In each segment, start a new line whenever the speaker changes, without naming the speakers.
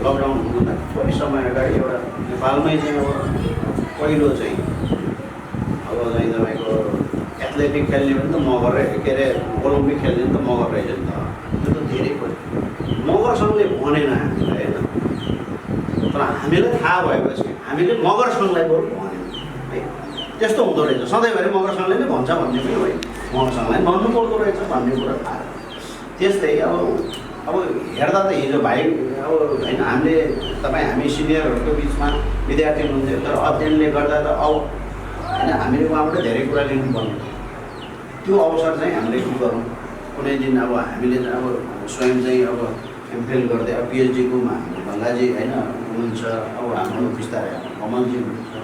Lockdown हुँदा थोरै समय अगाडि एउटा नेपालमै चाहिँ अब पहिलो चाहिँ अब चाहिँ तपाईँको एथलेटिक खेल्ने पनि त मगर के अरे ओलम्पिक खेल्ने पनि त मगर रहेछ नि त। त्यो त धेरै पऱ्यो। मगर सङ्घले भनेन हामीलाई होइन, तर हामीलाई थाहा भएपछि हामीले मगर सङ्घलाई बरु भनेन है। त्यस्तो हुँदो रहेछ, सधैँभरि मगर सङ्घले नै भन्छ भन्ने पनि होइन, मगर सङ्घलाई भन्नुपर्दो रहेछ भन्ने कुरा थाहा। त्यस्तै अब हेर्दा त हिजो भाइ अब होइन हामीले हामी सिनियरहरूको बिचमा विद्यार्थी हुनुहुन्थ्यो, तर अध्ययनले गर्दा त अब होइन हामीले उहाँबाट धेरै कुरा लिनुपर्ने त्यो अवसर चाहिँ हामीले के गरौँ कुनै दिन अब हामीले अब स्वयं चाहिँ अब एमफिल गर्दै अब पिएचडीको गङ्गाजी होइन हुनुहुन्छ, अब हाम्रो बिस्तारै कमलजी हुनुहुन्छ,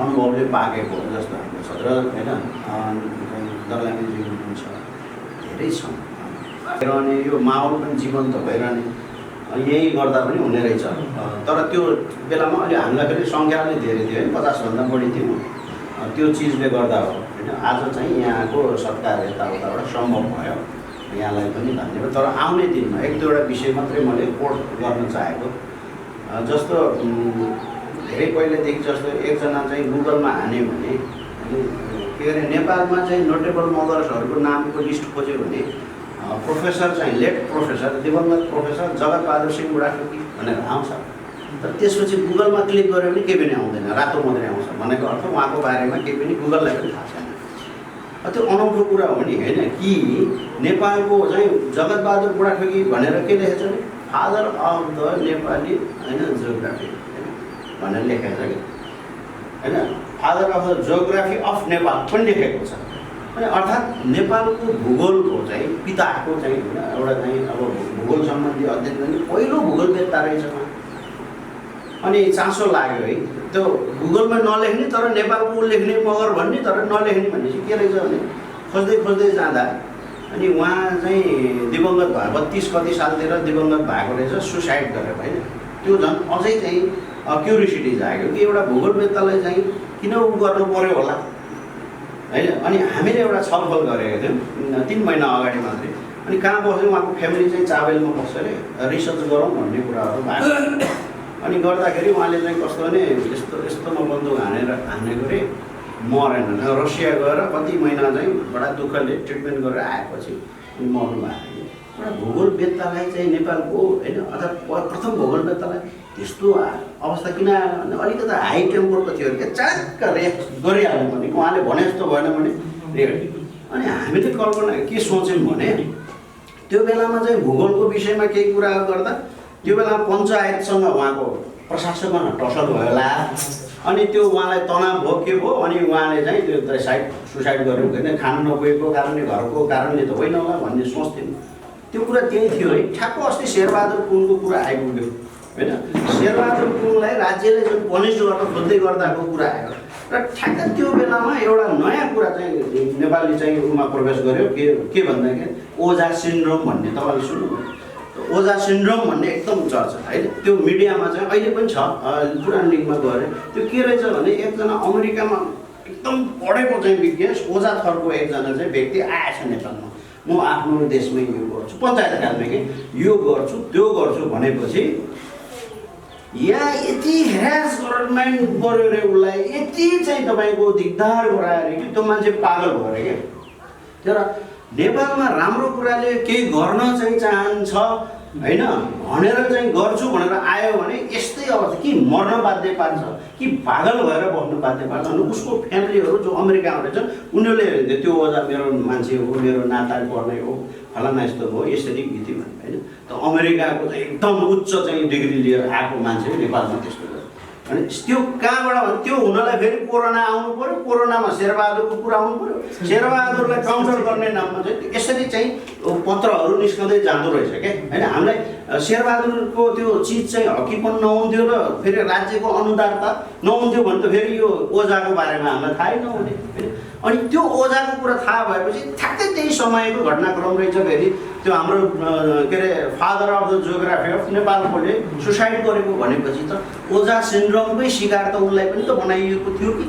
अनुभवले पाकेको जस्तो हाम्रो छ र होइन दर्लामीजी हुनुहुन्छ, धेरै छन् रहने यो माहौल पनि जीवन्त भइरहने यही गर्दा पनि हुने रहेछ। तर त्यो बेलामा अलि हामीलाई फेरि सङ्ख्या अलि धेरै थियो है, 50भन्दा बढी थियो, त्यो चिजले गर्दा हो होइन। आज चाहिँ यहाँको सत्कार यताउताबाट सम्भव भयो, यहाँलाई पनि धन्यवाद। तर आउने दिनमा एक दुईवटा विषय मात्रै मैले कोट गर्न चाहेको, जस्तो धेरै पहिलेदेखि जस्तो एकजना चाहिँ गुगलमा हान्यो भने के अरे नेपालमा चाहिँ नोटेबल मदर्सहरूको नामको लिस्ट खोज्यो भने प्रोफेसर चाहिँ लेट प्रोफेसर दिवंगत प्रोफेसर जगतबहादुर सिंह बुढाथोकी भनेर आउँछ। तर त्यसपछि गुगलमा क्लिक गऱ्यो भने केही पनि आउँदैन, रातो मात्रै आउँछ। भनेको अर्थ उहाँको बारेमा केही पनि गुगललाई पनि थाहा छैन। त्यो अनौठो कुरा हो नि होइन कि नेपालको चाहिँ जगतबहादुर बुढाथोकी भनेर के लेखेछ भने फादर अफ द नेपाली होइन जियोग्राफी भनेर लेखेको छ कि होइन, father of the geography of Nepal पनि लेखेको छ। अनि अर्थात् नेपालको भूगोलको चाहिँ पिताको चाहिँ होइन एउटा चाहिँ अब भूगोल सम्बन्धी अध्ययन गर्ने पहिलो भूगोलवेत्ता रहेछ उहाँ। अनि चासो लाग्यो है त्यो गुगलमा नलेख्ने तर नेपालको लेख्ने मगर भन्ने तर नलेख्ने भन्ने चाहिँ के रहेछ भने खोज्दै खोज्दै जाँदा अनि उहाँ चाहिँ दिवंगत भयो, 32 कति सालतिर दिवंगत भएको रहेछ, सुसाइड गरेर होइन। त्यो झन् अझै चाहिँ क्युरियोसिटी जाग्यो कि एउटा भूगोलवेत्तालाई चाहिँ किन उ गर्नु पर्यो होला होइन। अनि हामीले एउटा छलफल गरेको थियौँ 3 महिना अगाडि मात्रै। अनि कहाँ बस्यो उहाँको फ्यामिली चाहिँ चाबेलमा बस्छ अरे, रिसर्च गरौँ भन्ने कुराहरू भयो। अनि गर्दाखेरि उहाँले चाहिँ कस्तो भने यस्तोमा बन्दुक हान्ने गरे मरेन, रसिया गएर कति महिना चाहिँ बडा दुःखले ट्रिटमेन्ट गरेर आएपछि मर्नु भएको। एउटा भूगोलवेत्तालाई चाहिँ नेपालको होइन अर्थात् प्रथम भूगोलवेत्तालाई त्यस्तो अवस्था किन आयो भने अलिकति हाई टेम्परको थियो अरे, चाक्क रियाक्ट गरिहाल्नु भने उहाँले भने जस्तो भएन भने रियाक्ट। अनि हामीले कल्पना के सोच्यौँ भने त्यो बेलामा चाहिँ भूगोलको विषयमा केही कुरा गर्दा त्यो बेला पञ्चायतसँग उहाँको प्रशासनमा टसल भयो होला, अनि त्यो उहाँलाई तनाव भयो के भयो, अनि उहाँले चाहिँ त्यो सुसाइड गर्नु होइन, खानु नपुगेको कारणले घरको कारणले त होइन होला भन्ने सोच्थ्यौँ। त्यो कुरा त्यही थियो है। ठ्याक्क अस्ति शेरबहादुर पुनको कुरा आइपुग्यो होइन, शेरबहादुर पुनलाई राज्यले जुन पनिस गर्न खोज्दै गर्दाको कुरा आयो र ठ्याक्क त्यो बेलामा एउटा नयाँ कुरा चाहिँ नेपाली चाहिँ उमा प्रवेश गर्यो के भन्दाखेरि ओझा सिन्ड्रोम भन्ने तपाईँले सुन्नुभयो। ओझा सिन्ड्रोम भन्ने एकदम चर्चा होइन, त्यो मिडियामा चाहिँ अहिले पनि छ, पुरानो लिगमा गएर त्यो के रहेछ भने एकजना अमेरिकामा एकदम पढेको चाहिँ विज्ञ ओझा थरको एकजना चाहिँ व्यक्ति आएछ नेपालमा, म आफ्नो देशमै यो गर्छु पञ्चायतकालमै कि यो गर्छु त्यो गर्छु भनेपछि यहाँ यति ह्यास गभर्मेन्ट गऱ्यो अरे उसलाई, यति चाहिँ तपाईँको दिगदार गरायो अरे कि त्यो मान्छे पागल भयो अरे क्या। तर नेपालमा राम्रो कुराले केही गर्न चाहिँ चाहन्छ होइन भनेर चाहिँ गर्छु भनेर आयो भने यस्तै अवस्था कि मर्न बाध्य पार्छ कि पागल भएर बस्नु बाध्य पार्छ। अनि उसको फ्यामिलीहरू जो अमेरिकामा रहेछन् उनीहरूले त्यो ओझा मेरो मान्छे हो, मेरो नाता पर्ने हो, फलाना यस्तो हो, यसरी गीति भन्ने होइन। त अमेरिकाको चाहिँ एकदम उच्च चाहिँ डिग्री लिएर आएको मान्छे नेपालमा त्यस्तो गर्छ। अनि त्यो कहाँबाट भने त्यो हुनलाई फेरि कोरोना आउनु पऱ्यो, कोरोनामा शेरबहादुरको कुरा आउनु पऱ्यो, शेरबहादुरलाई काउन्टर गर्ने नाममा चाहिँ यसरी चाहिँ पत्रहरू निस्कँदै जाँदो रहेछ क्या होइन। हामीलाई शेरबहादुरको त्यो चिज चाहिँ हकिपन नहुन्थ्यो र फेरि राज्यको अनुदारता नहुन्थ्यो भने त फेरि यो ओझाको बारेमा हामीलाई थाहै नहुने होइन। अनि त्यो ओझाको कुरा थाहा भएपछि ठ्याक्कै त्यही समयको घटनाक्रम रहेछ। फेरि त्यो हाम्रो के अरे father of the geography of नेपालकोले सुसाइड गरेको भनेपछि त ओझा सिन्ड्रोमकै शिकार त उसलाई पनि त बनाइएको थियो कि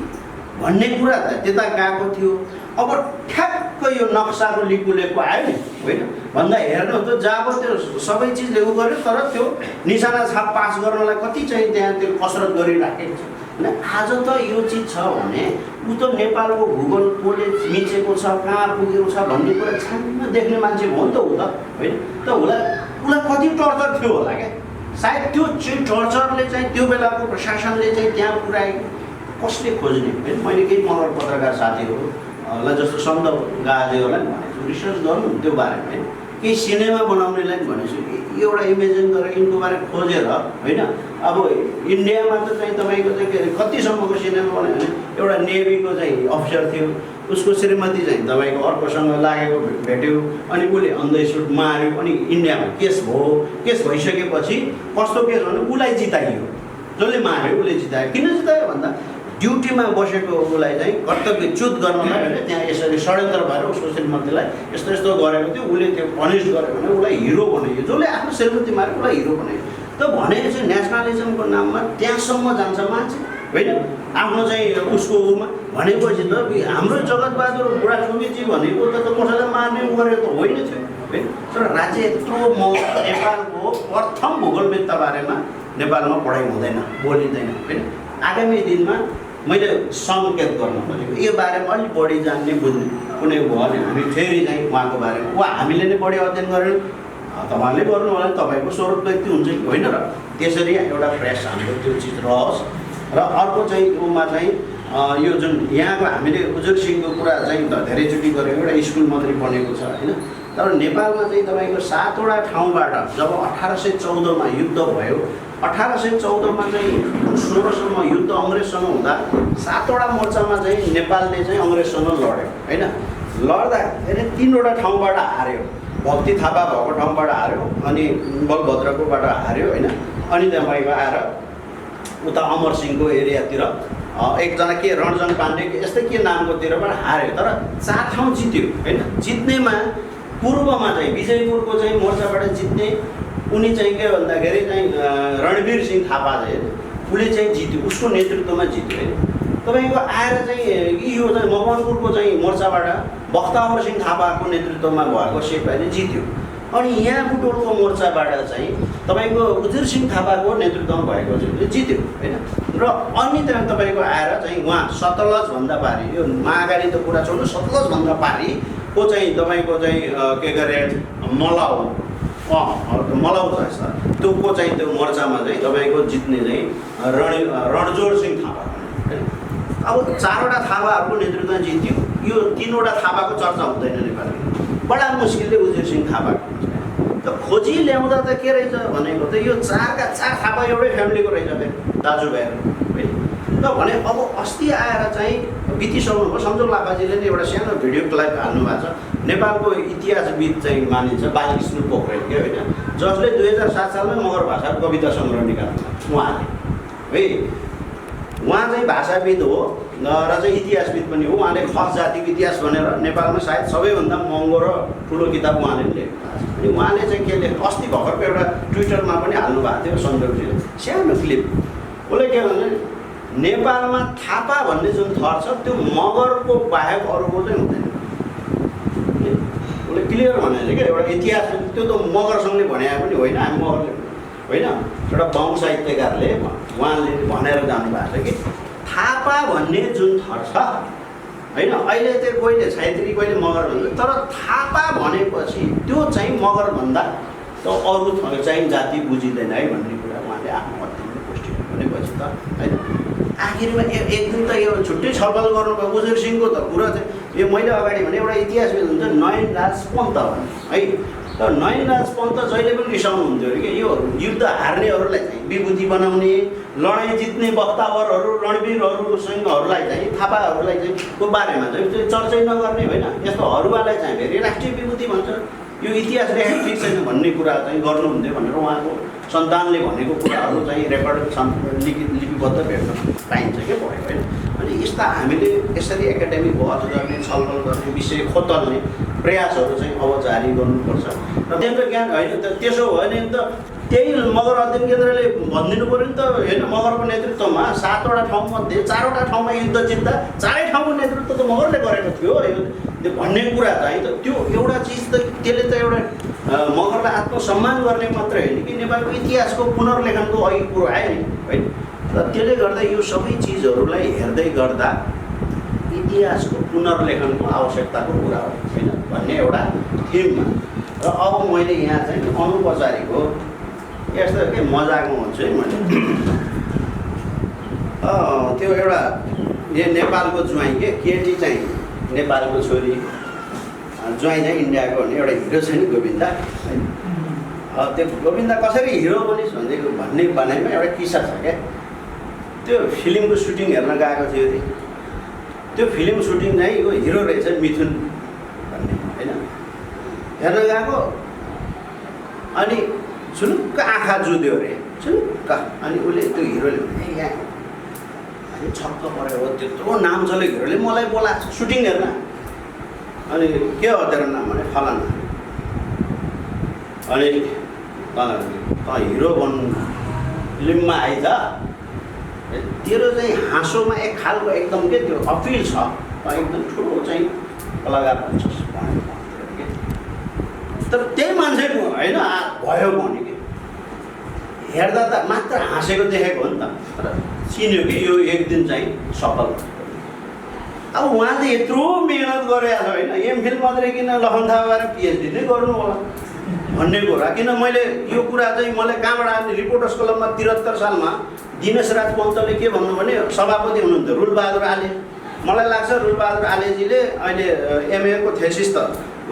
भन्ने कुरा त त्यता गएको थियो। अब ठ्याक्क ठ्याक्क यो नक्साको लिएको आयो नि होइन भन्दा हेर्नु त जब त्यो सबै चिजले उ गर्यो तर त्यो निशाना छाप पास गर्नलाई कति चाहिँ त्यहाँ त्यो कसरत गरिराखेको छ होइन। आज त यो चिज छ भने ऊ त नेपालको भूगोल कसले मिचेको छ कहाँ पुगेको छ भन्ने कुरा छान्न देख्ने मान्छे हो नि त ऊ त होइन। त उसलाई कति टर्चर थियो होला क्या सायद त्यो चाहिँ टर्चरले चाहिँ त्यो बेलाको प्रशासनले चाहिँ त्यहाँ पुऱ्याएको कसले खोज्ने होइन। मैले केही मगर पत्रकार साथीहरूलाई जस्तो सन्त गाजेहरूलाई भनेको छु रिसर्च गर्नु त्यो बारेमा होइन। केही सिनेमा बनाउनेलाई पनि भनेको छु एउटा इमेजिन गरेर यिनको बारे खोजेर होइन। अब इन्डियामा त चाहिँ तपाईँको चाहिँ के अरे कतिसम्मको सिनेमा बनायो भने एउटा नेभीको चाहिँ अफिसर थियो उसको श्रीमती चाहिँ तपाईँको अर्कोसँग लागेको भेट्यो अनि उसले अन्धेसुट मार्यो अनि इन्डियामा केस भयो। केस भइसकेपछि कस्तो केस भने उसलाई जिताइयो जसले मार्यो उसले जितायो। किन जितायो भन्दा ड्युटीमा बसेको उसलाई चाहिँ कर्तव्यच्युत गर्नलाई होइन त्यहाँ यसरी षड्यन्त्र भएर उसको श्रीमतीलाई यस्तो यस्तो गरेको थियो उसले त्यो पनिस गर्यो भने उसलाई हिरो बनायो जसले आफ्नो श्रीमती मार्यो उसलाई हिरो बनायो। त भनेको चाहिँ नेसनलिजमको नाममा त्यहाँसम्म जान्छ मान्छे होइन आफ्नो चाहिँ उसको उमा भनेपछि त हाम्रो जगतबहादुर बुढाथोकीजी भनेको त कसैलाई मार्ने गरेको त होइन थियो होइन। तर राज्य यत्रो नेपालको प्रथम भूगोलविद्ता बारेमा नेपालमा पढाइ हुँदैन बोलिँदैन होइन। आगामी दिनमा मैले सङ्केत गर्न खोजेको यो बारेमा अलिक बढी जान्ने बुझ्ने कुनै भयो भने हामी फेरि चाहिँ उहाँको बारेमा वा हामीले नै बढी अध्ययन गरेर तपाईँहरूले गर्नु होला तपाईँको स्वरूप व्यक्ति हुन्छ कि होइन। र त्यसरी एउटा फ्रेस हाम्रो त्यो चिज रहोस्। र अर्को चाहिँ उमा चाहिँ यो जुन यहाँको हामीले उजुर सिंहको कुरा चाहिँ धेरैचोटि गरेको एउटा स्कुल मात्रै बनेको छ होइन। तर नेपालमा चाहिँ तपाईँको 7वटा ठाउँबाट जब 1814मा युद्ध भयो 1814मा चाहिँ 16सम्म युद्ध अङ्ग्रेजसँग हुँदा 7वटा मोर्चामा चाहिँ नेपालले चाहिँ अङ्ग्रेजसँग लड्यो होइन। लड्दाखेरि 3वटा ठाउँबाट हार्यो। भक्ति थापा भएको ठाउँबाट हार्यो अनि बलभद्रकोबाट हार्यो होइन। अनि तपाईँको आएर उता अमरसिंहको एरियातिर एकजना के रणजङ पाण्डे यस्तै के नामकोतिरबाट हार्यो। तर 4 ठाउँ जित्यो होइन। जित्नेमा पूर्वमा चाहिँ विजयपुरको चाहिँ मोर्चाबाट जित्ने उनी चाहिँ के भन्दाखेरि चाहिँ रणवीर सिंह थापा चाहिँ उसले चाहिँ जित्यो उसको नेतृत्वमा जित्यो होइन। तपाईँको आएर चाहिँ यो चाहिँ मकवानपुरको चाहिँ मोर्चाबाट बख्तावर सिंह थापाको नेतृत्वमा भएको सिपाहीले जित्यो। अनि यहाँ बुटोलको मोर्चाबाट चाहिँ तपाईँको उजुर सिंह थापाको नेतृत्वमा भएको चाहिँ जित्यो होइन। र अनि त्यहाँ तपाईँको आएर चाहिँ उहाँ सतलजभन्दा पारि यो महागारी त कुरा छोड्नु सतलजभन्दा पारिको चाहिँ तपाईँको चाहिँ के गरे मलाउ छ त्योको चाहिँ त्यो मोर्चामा चाहिँ तपाईँको जित्ने चाहिँ रणजोड सिंह थापा होइन। अब 4वटा थापाहरूको नेतृत्वमा जित्यो। यो 3वटा थापाको चर्चा हुँदैन नेपालमा बडा मुस्किलले उजुर सिंह थापाको त खोजी ल्याउँदा त के रहेछ भनेको त यो 4का 4 थापा एउटै फ्यामिलीको रहेछ फेरि दाजुभाइहरू होइन। त भने अब अस्ति आएर चाहिँ बितिसक्नु भयो सन्जोग लापाजीले नै एउटा सानो भिडियो क्लिप हाल्नु भएको छ। नेपालको इतिहासविद चाहिँ मानिन्छ बालकृष्ण पोखरेल के होइन जसले 2007 सालमा मगर भाषाको कविता सङ्ग्रह निकाल्नु उहाँले है। उहाँ चाहिँ भाषाविद हो र चाहिँ इतिहासविद पनि हो। उहाँले खस जातिको इतिहास भनेर नेपालमा सायद सबैभन्दा महँगो र ठुलो किताब उहाँले लेख्नु भएको छ। अनि उहाँले चाहिँ के लेख्नु अस्ति भर्खरको एउटा ट्विटरमा पनि हाल्नु भएको थियो सन्दर्भले सानो क्लिप। उसले के भने नेपालमा थापा भन्ने जुन थर छ त्यो मगरको बाहेक अरूको चाहिँ हुँदैन। उसले क्लियर भनेको छ क्या एउटा इतिहास त्यो त मगरसँगले भने पनि होइन हामी मगरले होइन। एउटा बाउ साहित्यकारले उहाँले भनेर जानुभएको छ कि थापा भन्ने जुन थर छ होइन अहिले त्यो कहिले छैत्री कहिले मगर भन्छ तर थापा भनेपछि त्यो चाहिँ मगरभन्दा त अरू चाहिँ जाति बुझिँदैन है भन्ने कुरा उहाँले आफ्नो अध्ययनमा पुष्टि भनेपछि त होइन। आखिरमा एक दिन त यो छुट्टै छलफल गर्नुभयो उजुर सिंहको त कुरा चाहिँ यो मैले अगाडि भने एउटा इतिहासविद हुन्छ नयनराज पन्त भन्ने है। तर नयनराज पन्त जहिले पनि रिसाउनु हुन्थ्यो अरे कि यो युद्ध हार्नेहरूलाई चाहिँ विभूति बनाउने लडाइँ जित्ने बख्तावरहरू रणवीरहरू सिंहहरूलाई चाहिँ थापाहरूलाई चाहिँ को बारेमा चाहिँ त्यो चर्चै नगर्ने होइन। यस्तो हरुवालाई चाहिँ फेरि राष्ट्रिय विभूति भन्छ यो इतिहास लेखेको ठिक छैन भन्ने कुरा चाहिँ गर्नुहुन्थ्यो भनेर उहाँको सन्तानले भनेको कुराहरू चाहिँ रेकर्ड लिपिबद्ध भेट्न पाइन्छ क्या भयो होइन। अनि यस्ता हामीले यसरी एकाडेमिक बहस गर्ने छलफल गर्ने विषय खोतल्ने प्रयासहरू चाहिँ अब जारी गर्नुपर्छ र केन्द्र ज्ञान होइन त त्यसो भयो भने त त्यही मगर अध्ययन केन्द्रले भनिदिनु पऱ्यो नि त होइन मगरको नेतृत्वमा 7वटा ठाउँमध्ये 4वटा ठाउँमा युद्ध जित्दा 4 ठाउँको नेतृत्व त मगरले गरेको थियो त्यो भन्ने कुरा चाहिँ त त्यो एउटा चिज त त्यसले त एउटा मगरलाई आत्मसम्मान गर्ने मात्रै होइन कि नेपालको इतिहासको पुनर्लेखनको अघि कुरो आयो नि होइन र त्यसले गर्दा यो सबै चिजहरूलाई हेर्दै गर्दा इतिहासको पुनर्लेखनको आवश्यकताको कुरा हो होइन भन्ने एउटा थिममा र अब मैले यहाँ चाहिँ अनौपचारिक हो यस्तो के मजाको हुन्छु है मैले त्यो एउटा यो नेपालको ज्वाइँ के केटी चाहिँ नेपालको छोरी ज्वाइँ चाहिँ इन्डियाको भन्ने एउटा हिरो छ नि गोविन्दा होइन त्यो गोविन्दा कसरी हिरो बनिस् भन्ने भनाइमा एउटा किस्सा छ क्या त्यो फिल्मको सुटिङ हेर्न गएको थियो अरे त्यो फिल्म सुटिङ चाहिँ यो हिरो रहेछ मिथुन भन्ने होइन हेर्न गएको अनि छुनुक्क आँखा जुध्यो अरे छुनुक्क अनि उसले त्यो हिरोले भने यहाँ अनि छक्क पऱ्यो हो त्यत्रो नाम छ हिरोले मलाई बोलाएको छ सुटिङ हेर्न अनि के हो तेरो नाम भने फलाना अनि त हिरो बन्नु फिल्ममा आइज तेरो चाहिँ हाँसोमा एक खालको एकदम के त्यो अपिल छ एकदम ठुलो चाहिँ कलाकार भन्छस् तर त्यही मान्छेको होइन भयो भने कि हेर्दा त मात्र हाँसेको देखेको हो नि त तर चिन्यो कि यो एक दिन चाहिँ सफल अब उहाँले यत्रो मेहनत गरेको छ होइन एमफिल मात्रै किन लखन थापा गएर पिएचडी नै गर्नु होला भन्ने कुरा किन मैले यो कुरा चाहिँ मलाई कहाँबाट रिपोर्टर्स क्लबमा 73 सालमा दिनेश राज पन्तले के भन्नु भने सभापति हुनुहुन्थ्यो रुलबहादुर आले मलाई लाग्छ रुलबहादुर आलेजीले अहिले एमएको थेसिस त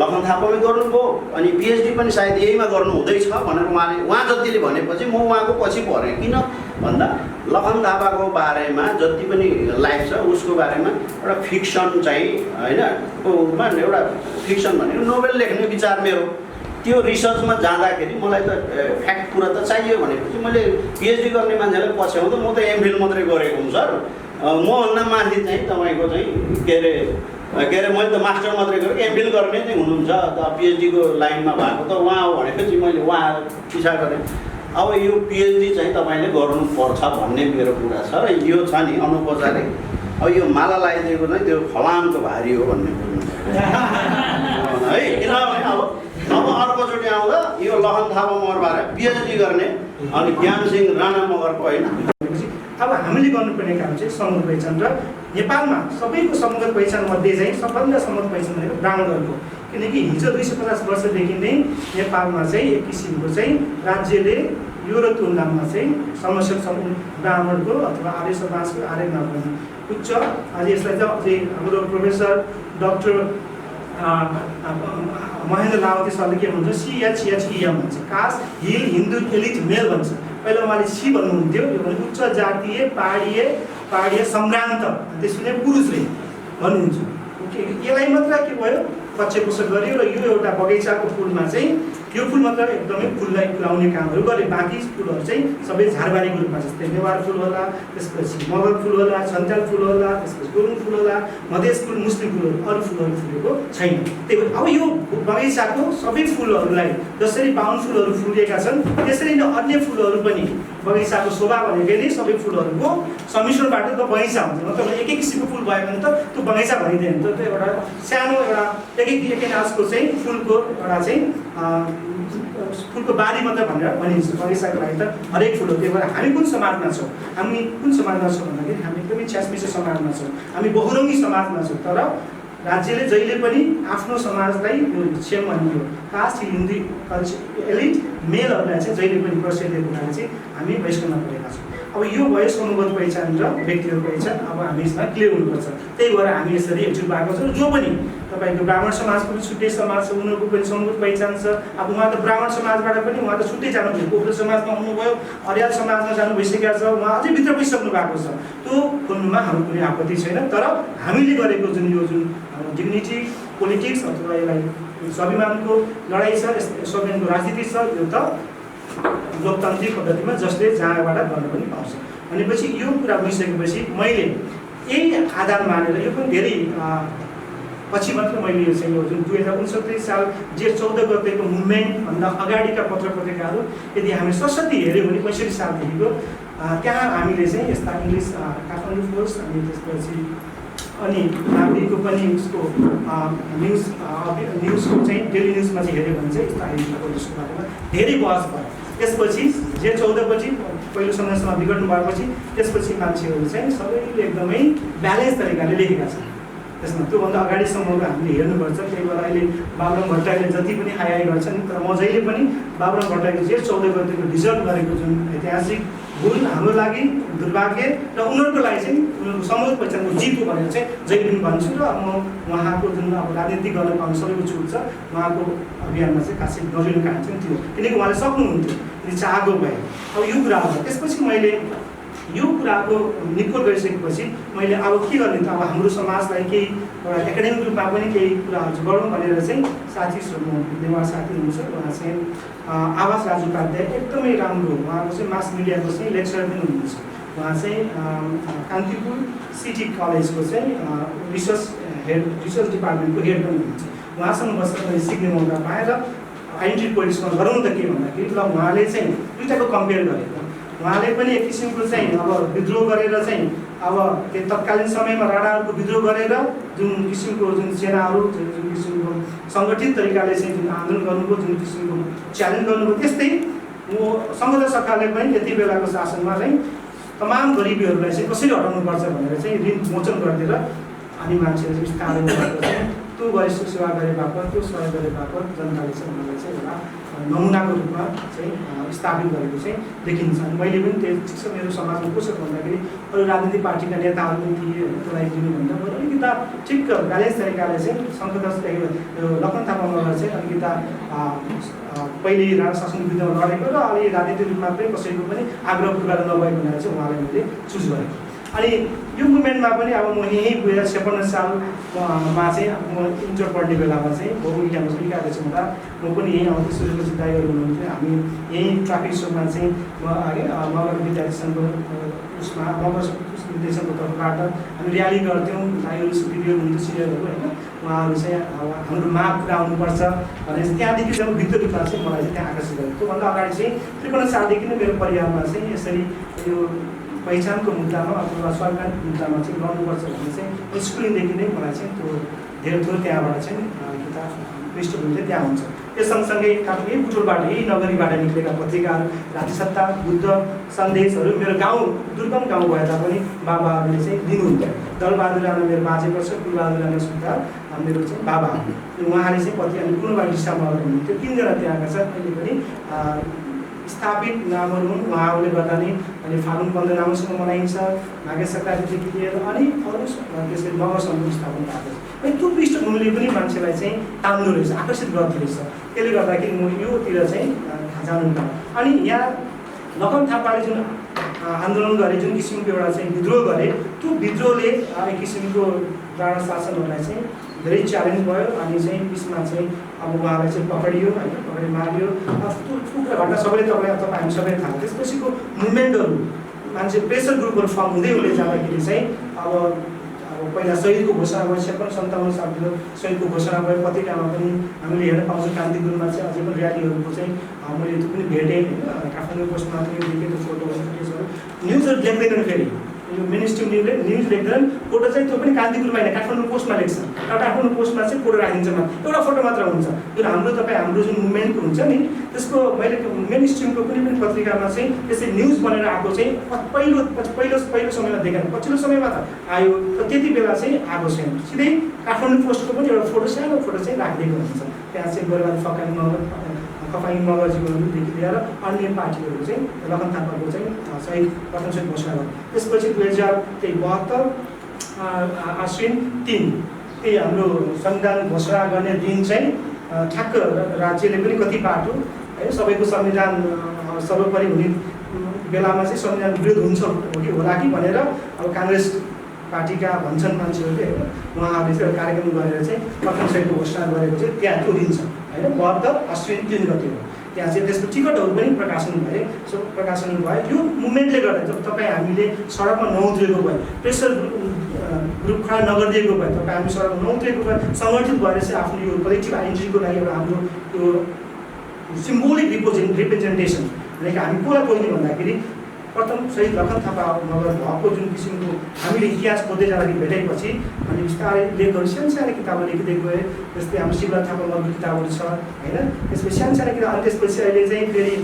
लखन थापामै गर्नुभयो अनि पिएचडी पनि सायद यहीमा गर्नु हुँदैछ भनेर उहाँ जतिले भनेपछि म उहाँको पछि परेँ किन भन्दा लखन थापाको बारेमा जति पनि लाइफ छ उसको बारेमा एउटा फिक्सन चाहिँ होइन एउटा फिक्सन भनेको नोभेल लेख्ने विचार मेरो त्यो रिसर्चमा जाँदाखेरि मलाई त फ्याक्ट कुरा त चाहियो भनेपछि मैले पिएचडी गर्ने मान्छेलाई पछ्याउँदा म त एमफिल मात्रै गरेको हुँ सर मभन्दा माथि चाहिँ तपाईँको चाहिँ के अरे मैले त मास्टर मात्रै गरेँ एमफिल गर्ने चाहिँ हुनुहुन्छ त पिएचडीको लाइनमा भएको त उहाँ हो भनेपछि मैले उहाँ पिछा गरेँ अब यो पिएचडी चाहिँ तपाईँले गर्नुपर्छ भन्ने मेरो कुरा छ र यो छ नि अनौपचारिक अब यो माला लगाइदिएको चाहिँ त्यो फलामको भारी हो भन्ने बुझ्नु है किनभने अब अर्कोचोटि आउँदा यो लखन थापा मगरबारे पिएचडी गर्ने अनि ज्ञानसिंह राणा मगरको होइन
अब हामीले गर्नुपर्ने काम चाहिँ समूह पहिचान र नेपालमा सबैको समूह पहिचान मध्ये चाहिँ सबभन्दा समूह पहिचान भनेको ब्राह्मणहरूको किनकि हिजो 250 वर्षदेखि नै नेपालमा चाहिँ एक किसिमको चाहिँ राज्यले यो र तुलनामा चाहिँ समस्या समूह ब्राह्मणको अथवा आर्य समाजको आर्य नभने उच्च आज यसलाई चाहिँ अझै हाम्रो प्रोफेसर डाक्टर महेन्द्र लावती सरले के भन्छ CHM भन्छ कास्ट हिल हिन्दू एलिट मेल भन्छ पहिला उहाँले सी भन्नुहुन्थ्यो यो भने उच्च जातीय पाहाडीय सम्भ्रान्त त्यसले पुरुषले भन्नुहुन्छ यसलाई मात्र के भयो पक्षपोषण गर्यो र यो एउटा बगैँचाको फुलमा चाहिँ यो फुल मात्र एकदमै फुललाई फुलाउने कामहरू गरे बाँकी फुलहरू चाहिँ सबै झारबारीको रूपमा जस्तै नेवार फुल होला त्यसपछि मगर फुल होला छन्त्याल फुल होला त्यसपछि गुरुङ फुल होला मधेस फुल मुस्लिम फुलहरू अरू फुलहरू फुलेको छैन त्यही भएर अब यो बगैँचाको सबै फुलहरूलाई जसरी बाहुन फुलहरू फुलेका छन् त्यसरी नै अन्य फुलहरू पनि बगैँचाको शोभा भनेकै नै सबै फुलहरूको सम्मिश्रणबाट त बगैँचा हुन्छ मतलब एक किसिमको फुल भयो भने त त्यो बगैँचा भनिँदैन त त्यो एउटा सानो एउटा एक नाचको चाहिँ फुलको एउटा चाहिँ फुलको बारी मात्र भनेर भनिन्छ बगैँचाको लागि त हरेक फुल हो त्यही भएर हामी कुन समाजमा छौँ हामी कुन समाजमा छौँ भन्दाखेरि हामी एकदमै छ्यासमिसे समाजमा छौँ हामी बहुरङ्गी समाजमा छौँ तर राज्यले जहिले पनि आफ्नो समाजलाई छेम भन्ने कास्ट हिन्दी एलिट मेलहरूलाई चाहिँ जहिले पनि प्रश्रय दिएको हुनाले चाहिँ हामी वैष्णवमा परेका छौँ अब यो भयो समूहगत पहिचान र व्यक्तिगत पहिचान अब हामी यसमा क्लियर हुनुपर्छ त्यही भएर हामी यसरी एकजुट भएको छौँ जो पनि तपाईँको ब्राह्मण समाजको पनि छुट्टै समाज छ उनीहरूको पनि समूहगत पहिचान छ अब उहाँ त ब्राह्मण समाजबाट पनि उहाँ त छुट्टै जानुभयो गोत्र समाजमा हुनुभयो अर्याल समाजमा जानु भइसकेको छ उहाँ अझै भित्र गइसक्नु भएको छ त्यो खोल्नुमा हाम्रो कुनै आपत्ति छैन तर हामीले गरेको जुन यो जुन डिग्निटी पोलिटिक्स अथवा यसलाई स्वाभिमानको लडाइँ छ स्वाभिमानको राजनीति छ यो त लोकतान्त्रिक पद्धतिमा जसले जहाँबाट गर्न पनि पाउँछ भनेपछि यो कुरा भइसकेपछि मैले यही आधार मानेर यो पनि धेरै पछि मात्र मैले यो चाहिँ यो जुन 2069 साल जेठ 14 गतेको मुभमेन्टभन्दा अगाडिका पत्र पत्रिकाहरू यदि हामी सरस्वती हेऱ्यौँ भने 65 सालदेखिको त्यहाँ हामीले चाहिँ यस्ता इङ्ग्लिस काठमाडौँ पोस्ट अनि त्यसपछि अनि नागरिकको पनि उसको न्युजको चाहिँ डेली न्युजमा चाहिँ हेऱ्यो भने चाहिँ यस्ता आइडिया पोलिसको बारेमा धेरै बहस भयो। त्यसपछि जे 14 पछि पहिलो संरचना बिगड्नु भएपछि त्यसपछि मान्छेहरू चाहिँ सबैले एकदमै ब्यालेन्स तरिकाले लेखेका छन्। त्यसमा त्योभन्दा अगाडिसम्मको हामीले हेर्नुपर्छ। त्यही भएर अहिले बाबुराम भट्टराईले जति पनि हाई गर्छन् तर म जहिले पनि बाबुराम भट्टराईले जे 14 गतेको डिजर्भ गरेको जुन ऐतिहासिक भुल हाम्रो लागि दुर्भाग्य र उनीहरूको लागि चाहिँ उनीहरूको समूह पहिचानको जित हो भनेर चाहिँ जहिले पनि भन्छु। र म उहाँको जुन अब राजनीति गर्न पाउनु सबैको छुट छ, उहाँको अभियानमा चाहिँ खासै नलिनु कारण चाहिँ त्यो, किनकि उहाँले सक्नुहुन्थ्यो यदि चाहेको भए। अब यो कुरा हो। त्यसपछि मैले यो कुराको निकोट गरिसकेपछि मैले अब के गर्ने त, अब हाम्रो समाजलाई केही एउटा एकाडेमिक रूपमा पनि केही कुराहरू गरौँ भनेर चाहिँ साथी नेवार साथी हुनुहुन्छ, उहाँ चाहिँ आवास राजु उपाध्याय एकदमै राम्रो, उहाँको चाहिँ मास मिडियाको चाहिँ लेक्चरर पनि हुनुहुन्छ। उहाँ चाहिँ कान्तिपुर सिटी कलेजको चाहिँ रिसर्च डिपार्टमेन्टको हेड पनि हुनुहुन्छ। उहाँसँग बसेर मैले सिक्ने मौका पाएँ र आइडेन्टिटी पोलिटिक्समा गरौँ त के भन्दाखेरि ल उहाँले चाहिँ दुईटाको कम्पेयर गरेर उहाँले पनि एक किसिमको चाहिँ अब विद्रोह गरेर चाहिँ अब त्यो तत्कालीन समयमा राणाहरूको विद्रोह गरेर जुन किसिमको जुन सेनाहरू जुन किसिमको सङ्गठित तरिकाले चाहिँ जुन आन्दोलन गर्नुभयो, जुन किसिमको च्यालेन्ज गर्नुभयो, त्यस्तै सङ्घर्ष सरकारले पनि यति बेलाको शासनमा चाहिँ तमाम गरिबीहरूलाई चाहिँ कसरी हटाउनुपर्छ भनेर चाहिँ ऋण मोचन गरिदिएर अनि मान्छेहरू बिस्तारै चाहिँ त्यो वरिष्ठ सेवा गरे बापत त्यो सहयोग गरे बापत जनताले चाहिँ उनीहरूलाई चाहिँ एउटा नमुनाको रूपमा चाहिँ स्थापित गरेको चाहिँ देखिन्छ। अनि मैले पनि त्यो ठिक छ मेरो समाजमा को छ भन्दाखेरि अरू राजनीतिक पार्टीका नेताहरू पनि थिए त्यसलाई दिनुभन्दा बरु अलिकता ठिक ब्यालेन्स तरिकाले चाहिँ सङ्घर्षदेखि लखन थापा मगर चाहिँ अलिकता पहिले शासन विरुद्धमा लडेको र अलि राजनीतिक रूपमा पनि कसैको पनि आग्रह पूर्वाग्रह नभएको भनेर चाहिँ उहाँलाई मैले चुज गरेँ। अनि यो मुभमेन्टमा पनि अब म यहीँ 2056 सालमा चाहिँ म इन्टर पढ्ने बेलामा चाहिँ बहुमुखियामा चाहिँ अध्यक्ष हुँदा म पनि यहीँ आउँथेँ। सूर्यप्रसाद दाईहरू हुनुहुन्थ्यो, हामी यहीँ ट्राफिक चोकमा चाहिँ मगर विद्यार्थीसङ्घको उसमा मगर निर्देशनको तर्फबाट हामी र्याली गर्थ्यौँ। दाईहरू दिदीहरू हुन्थ्यो सिनियरहरू होइन, उहाँहरू चाहिँ हाम्रो माग पुरा हुनुपर्छ भनेर त्यहाँदेखि जब भित्र रूपमा चाहिँ मलाई चाहिँ त्यहाँ आकर्षित गरेको। त्योभन्दा अगाडि चाहिँ 53 सालदेखि नै मेरो परिवारमा चाहिँ यसरी यो पहिचानको मुद्दामा अथवा सरकार मुद्दामा चाहिँ गर्नुपर्छ भन्ने चाहिँ स्कुलिङदेखि नै मलाई चाहिँ त्यो धेरै थोर त्यहाँबाट चाहिँ किताब पृष्ठभूमि चाहिँ त्यहाँ हुन्छ। त्यो सँगसँगै यही बुटोलबाट यही नगरीबाट निक्लेका पत्रिकाहरू रातिसत्ता, बुद्ध सन्देशहरू मेरो गाउँ दुर्गम गाउँ भए तापनि बाबाहरूले चाहिँ दिनुहुन्थ्यो। दलबहादुर राणा मेरो बाजे पर्छ, कुलबहादुर राणा सुन्दा मेरो चाहिँ बाबा, उहाँले चाहिँ पत्रिका अनि कुनबाई डिस्टा मगर हुनुहुन्थ्यो। 3 जना त्यहाँका छ अहिले पनि स्थापित नामहरू हुन्। उहाँहरूले गर्दा नै अहिले फागुन 15 राम्रोसँग मनाइन्छ, माघे सङ्क्रान्तिदेखि लिएर अनि अरू त्यसरी मगर सङ्घको स्थापना भएको छ। अनि त्यो पृष्ठभूमिले पनि मान्छेलाई चाहिँ तान्दो रहेछ, आकर्षित गर्दो रहेछ। त्यसले गर्दाखेरि म योतिर चाहिँ जानु पर्यो। अनि यहाँ लखन थापाले जुन आन्दोलन गरे, जुन किसिमको एउटा चाहिँ विद्रोह गरे, त्यो विद्रोहले एक किसिमको राणा शासनहरूलाई चाहिँ धेरै च्यालेन्ज भयो। अनि चाहिँ बिचमा चाहिँ अब उहाँलाई चाहिँ पक्रियो होइन, पक्रेर मारियो। त्यो घटना सबैले हामी सबैले थाहा। त्यसपछिको मुभमेन्टहरू मान्छे प्रेसर ग्रुपहरू फर्म हुँदै हुँदै जाँदाखेरि चाहिँ अब पहिला शहीदको घोषणा भयो। 57 सालतिर शहीदको घोषणा भयो। पत्रिकामा पनि हामीले हेर्न पाउँछौँ। कान्तिपुरमा चाहिँ अझै पनि र्यालीहरूको चाहिँ मैले त्यो पनि भेटेँ होइन, काठमाडौँ पोस्टमा पनि देखेँ त्यो फोटोहरू केसहरू। न्युजहरू लेख्दैनन्, फेरि यो मेन स्ट्रिम न्युज लेख्दैनन्, फोटो चाहिँ त्यो पनि कान्तिपुरमा होइन काठमाडौँ पोस्टमा लेख्छन्। र काठमाडौँ पोस्टमा चाहिँ फोटो राखिदिन्छ मात्र, एउटा फोटो मात्र हुन्छ। जुन हाम्रो जुन मुभमेन्टको हुन्छ नि त्यसको मैले मेन स्ट्रिमको कुनै पनि पत्रिकामा चाहिँ त्यसरी न्युज बनेर आएको चाहिँ पहिलो समयमा देखेन, पछिल्लो समयमा त आयो। र त्यति बेला चाहिँ आएको छैन। सिधै काठमाडौँ पोस्टको पनि एउटा फोटो सानो फोटो चाहिँ राखिदिएको हुन्छ। त्यहाँ चाहिँ गोरबादी खपाई मगरजीदेखि लिएर अन्य पार्टीहरू चाहिँ लखन थापाको चाहिँ शहीद प्रथम शहीद घोषणा गर्यो। त्यसपछि 2072 आश्विन 3 त्यही हाम्रो संविधान घोषणा गर्ने दिन चाहिँ ठ्याक्क राज्यले पनि कति बाटो है सबैको संविधान सर्वोपरि हुने बेलामा चाहिँ संविधान विरोध हुन्छ कि होला कि भनेर अब काङ्ग्रेस पार्टीका भन्छन् मान्छेहरूले होइन, उहाँहरूले चाहिँ कार्यक्रम गरेर चाहिँ प्रथम शहीदको घोषणा गरेको चाहिँ त्यहाँ त्यो दिन छ होइन, 72 आश्विन 3 गते हो। त्यहाँ चाहिँ त्यसको टिकटहरू पनि प्रकाशन भए यो मुभमेन्टले गर्दा जब तपाईँ हामीले सडकमा नउत्रिएको भए प्रेसर ग्रुप खडा नगरिदिएको भए तपाईँ हामी सडकमा नउत्रिएको भए सङ्गठित भएर चाहिँ आफ्नो यो कलेक्टिभ आइडेन्टिटीको लागि एउटा हाम्रो यो सिम्बोलिक रिप्रेजेन्टेसन भनेको हामी कसलाई बोल्ने भन्दाखेरि प्रथम शहीद लखन थापा मगर भएको जुन किसिमको हामीले इतिहास खोज्दै जाँदाखेरि भेटेपछि अनि बिस्तारै लेखहरू सानो किताबहरू लेख्दै गए। जस्तै हाम्रो शिवराज थापा मगरको किताबहरू छ होइन, त्यसपछि सानो किताब। अनि त्यसपछि अहिले चाहिँ फेरि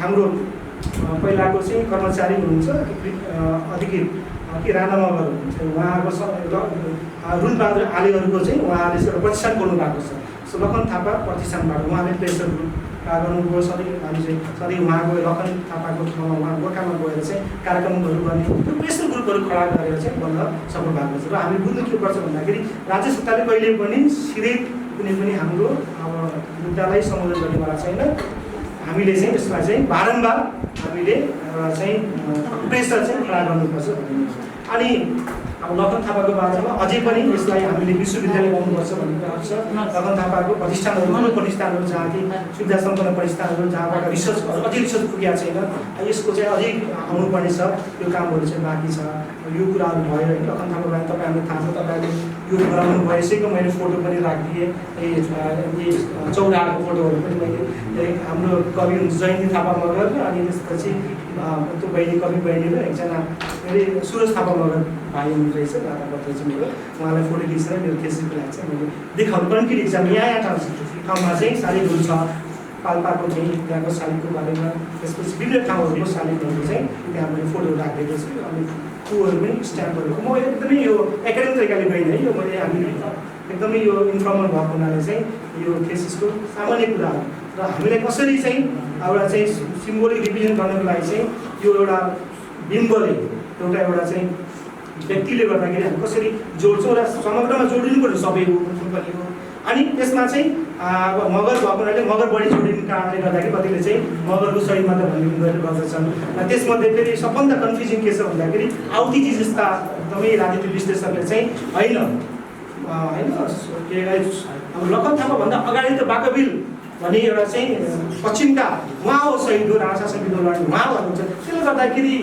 हाम्रो पहिलाको चाहिँ कर्मचारी हुनुहुन्छ अधिकृत के राणा मगर हुनुहुन्छ, उहाँको रुलबहादुर आलेहरूको चाहिँ उहाँले एउटा प्रतिष्ठान खोल्नु भएको छ। सो लखन थापा प्रतिष्ठानबाट उहाँले प्रेसर ग्रुप गर्नुभयो। सधैँ हामी चाहिँ सधैँ उहाँको लखन थापाको ठाउँमा उहाँ गोर्खामा गएर चाहिँ कार्यक्रमहरू गर्ने त्यो प्रेसर ग्रुपहरू खडा गरेर चाहिँ बल्ल सफल भएको छ। र हामी बुझ्नु के पर्छ भन्दाखेरि राज्य सत्ताले कहिले पनि सिधै कुनै पनि हाम्रो अब मुद्दालाई सम्बोधन गर्नेवाला छैन। हामीले चाहिँ त्यसलाई चाहिँ बारम्बार हामीले एउटा चाहिँ प्रेसर चाहिँ खडा गर्नुपर्छ भन्ने। अनि अब लखन थापाको बारेमा अझै पनि यसलाई हामीले विश्वविद्यालय बनाउनुपर्छ भन्ने कुरा छ। लखन थापाको प्रतिष्ठानहरू जहाँ कि सुविधा सम्पन्न प्रतिष्ठानहरू जहाँबाट अझै रिसर्च पुगेको छैन, यसको चाहिँ अझै आउनुपर्ने छ। यो कामहरू चाहिँ बाँकी छ। यो कुराहरू भयो है। लखन थापा बारे तपाईँहरूलाई थाहा छ, तपाईँहरूले यो गराउनु भइसकेको मैले फोटो पनि राखिदिएँ। चौराको फोटोहरू पनि मैले हाम्रो कवि जयन्ती थापा मगर अनि त्यसपछि त्यो बहिनी कवि बहिनी र एकजना फेरि सुरज थापा मगर भाइ हुनुहुँदैछ दादापत्र चाहिँ मेरो, उहाँलाई फोटो खिचेर मेरो थेसिसको लागि चाहिँ मैले देखाउनु कन्क्रिट इक्जाम यहाँ ठाउँमा चाहिँ शालिगहरू छ। पाल्पाको चाहिँ त्यहाँको शालिगको बारेमा, त्यसपछि विभिन्न ठाउँहरूको शालिगहरूको चाहिँ त्यहाँ मैले फोटोहरू राखिदिएको छु। अनि त्योहरू पनि स्ट्याम्पहरू म एकदमै यो एकाडेमिक तरिकाले गइनँ है, यो मैले हामीले एकदमै यो इन्फर्मल भएको हुनाले चाहिँ यो थेसिसको सामान्य कुराहरू र हामीलाई कसरी चाहिँ एउटा चाहिँ सिम्बोलिक रिप्रेजेन्ट गर्नको लागि चाहिँ यो एउटा बिम्बले एउटा चाहिँ व्यक्तिले गर्दाखेरि हामी कसरी जोड्छौँ र समग्रमा जोडिनु पर्छ सबै हो। अनि त्यसमा चाहिँ अब मगर भएको हुनाले मगर बढी जोडिने कारणले गर्दाखेरि कतिले चाहिँ मगरको सही मात्र भन्ने गर्दछन्। र त्यसमध्ये फेरि सबभन्दा कन्फ्युजिङ के छ भन्दाखेरि आउतीजी जस्ता एकदमै राजनीतिक विश्लेषकले चाहिँ होइन अब लखन थापाभन्दा अगाडि त बाकबिल भन्ने एउटा चाहिँ पश्चिमका उहाँ हो शहीद हो, राणा शासन विरुद्ध लड्ने उहाँ भन्नुहुन्छ। त्यसले गर्दाखेरि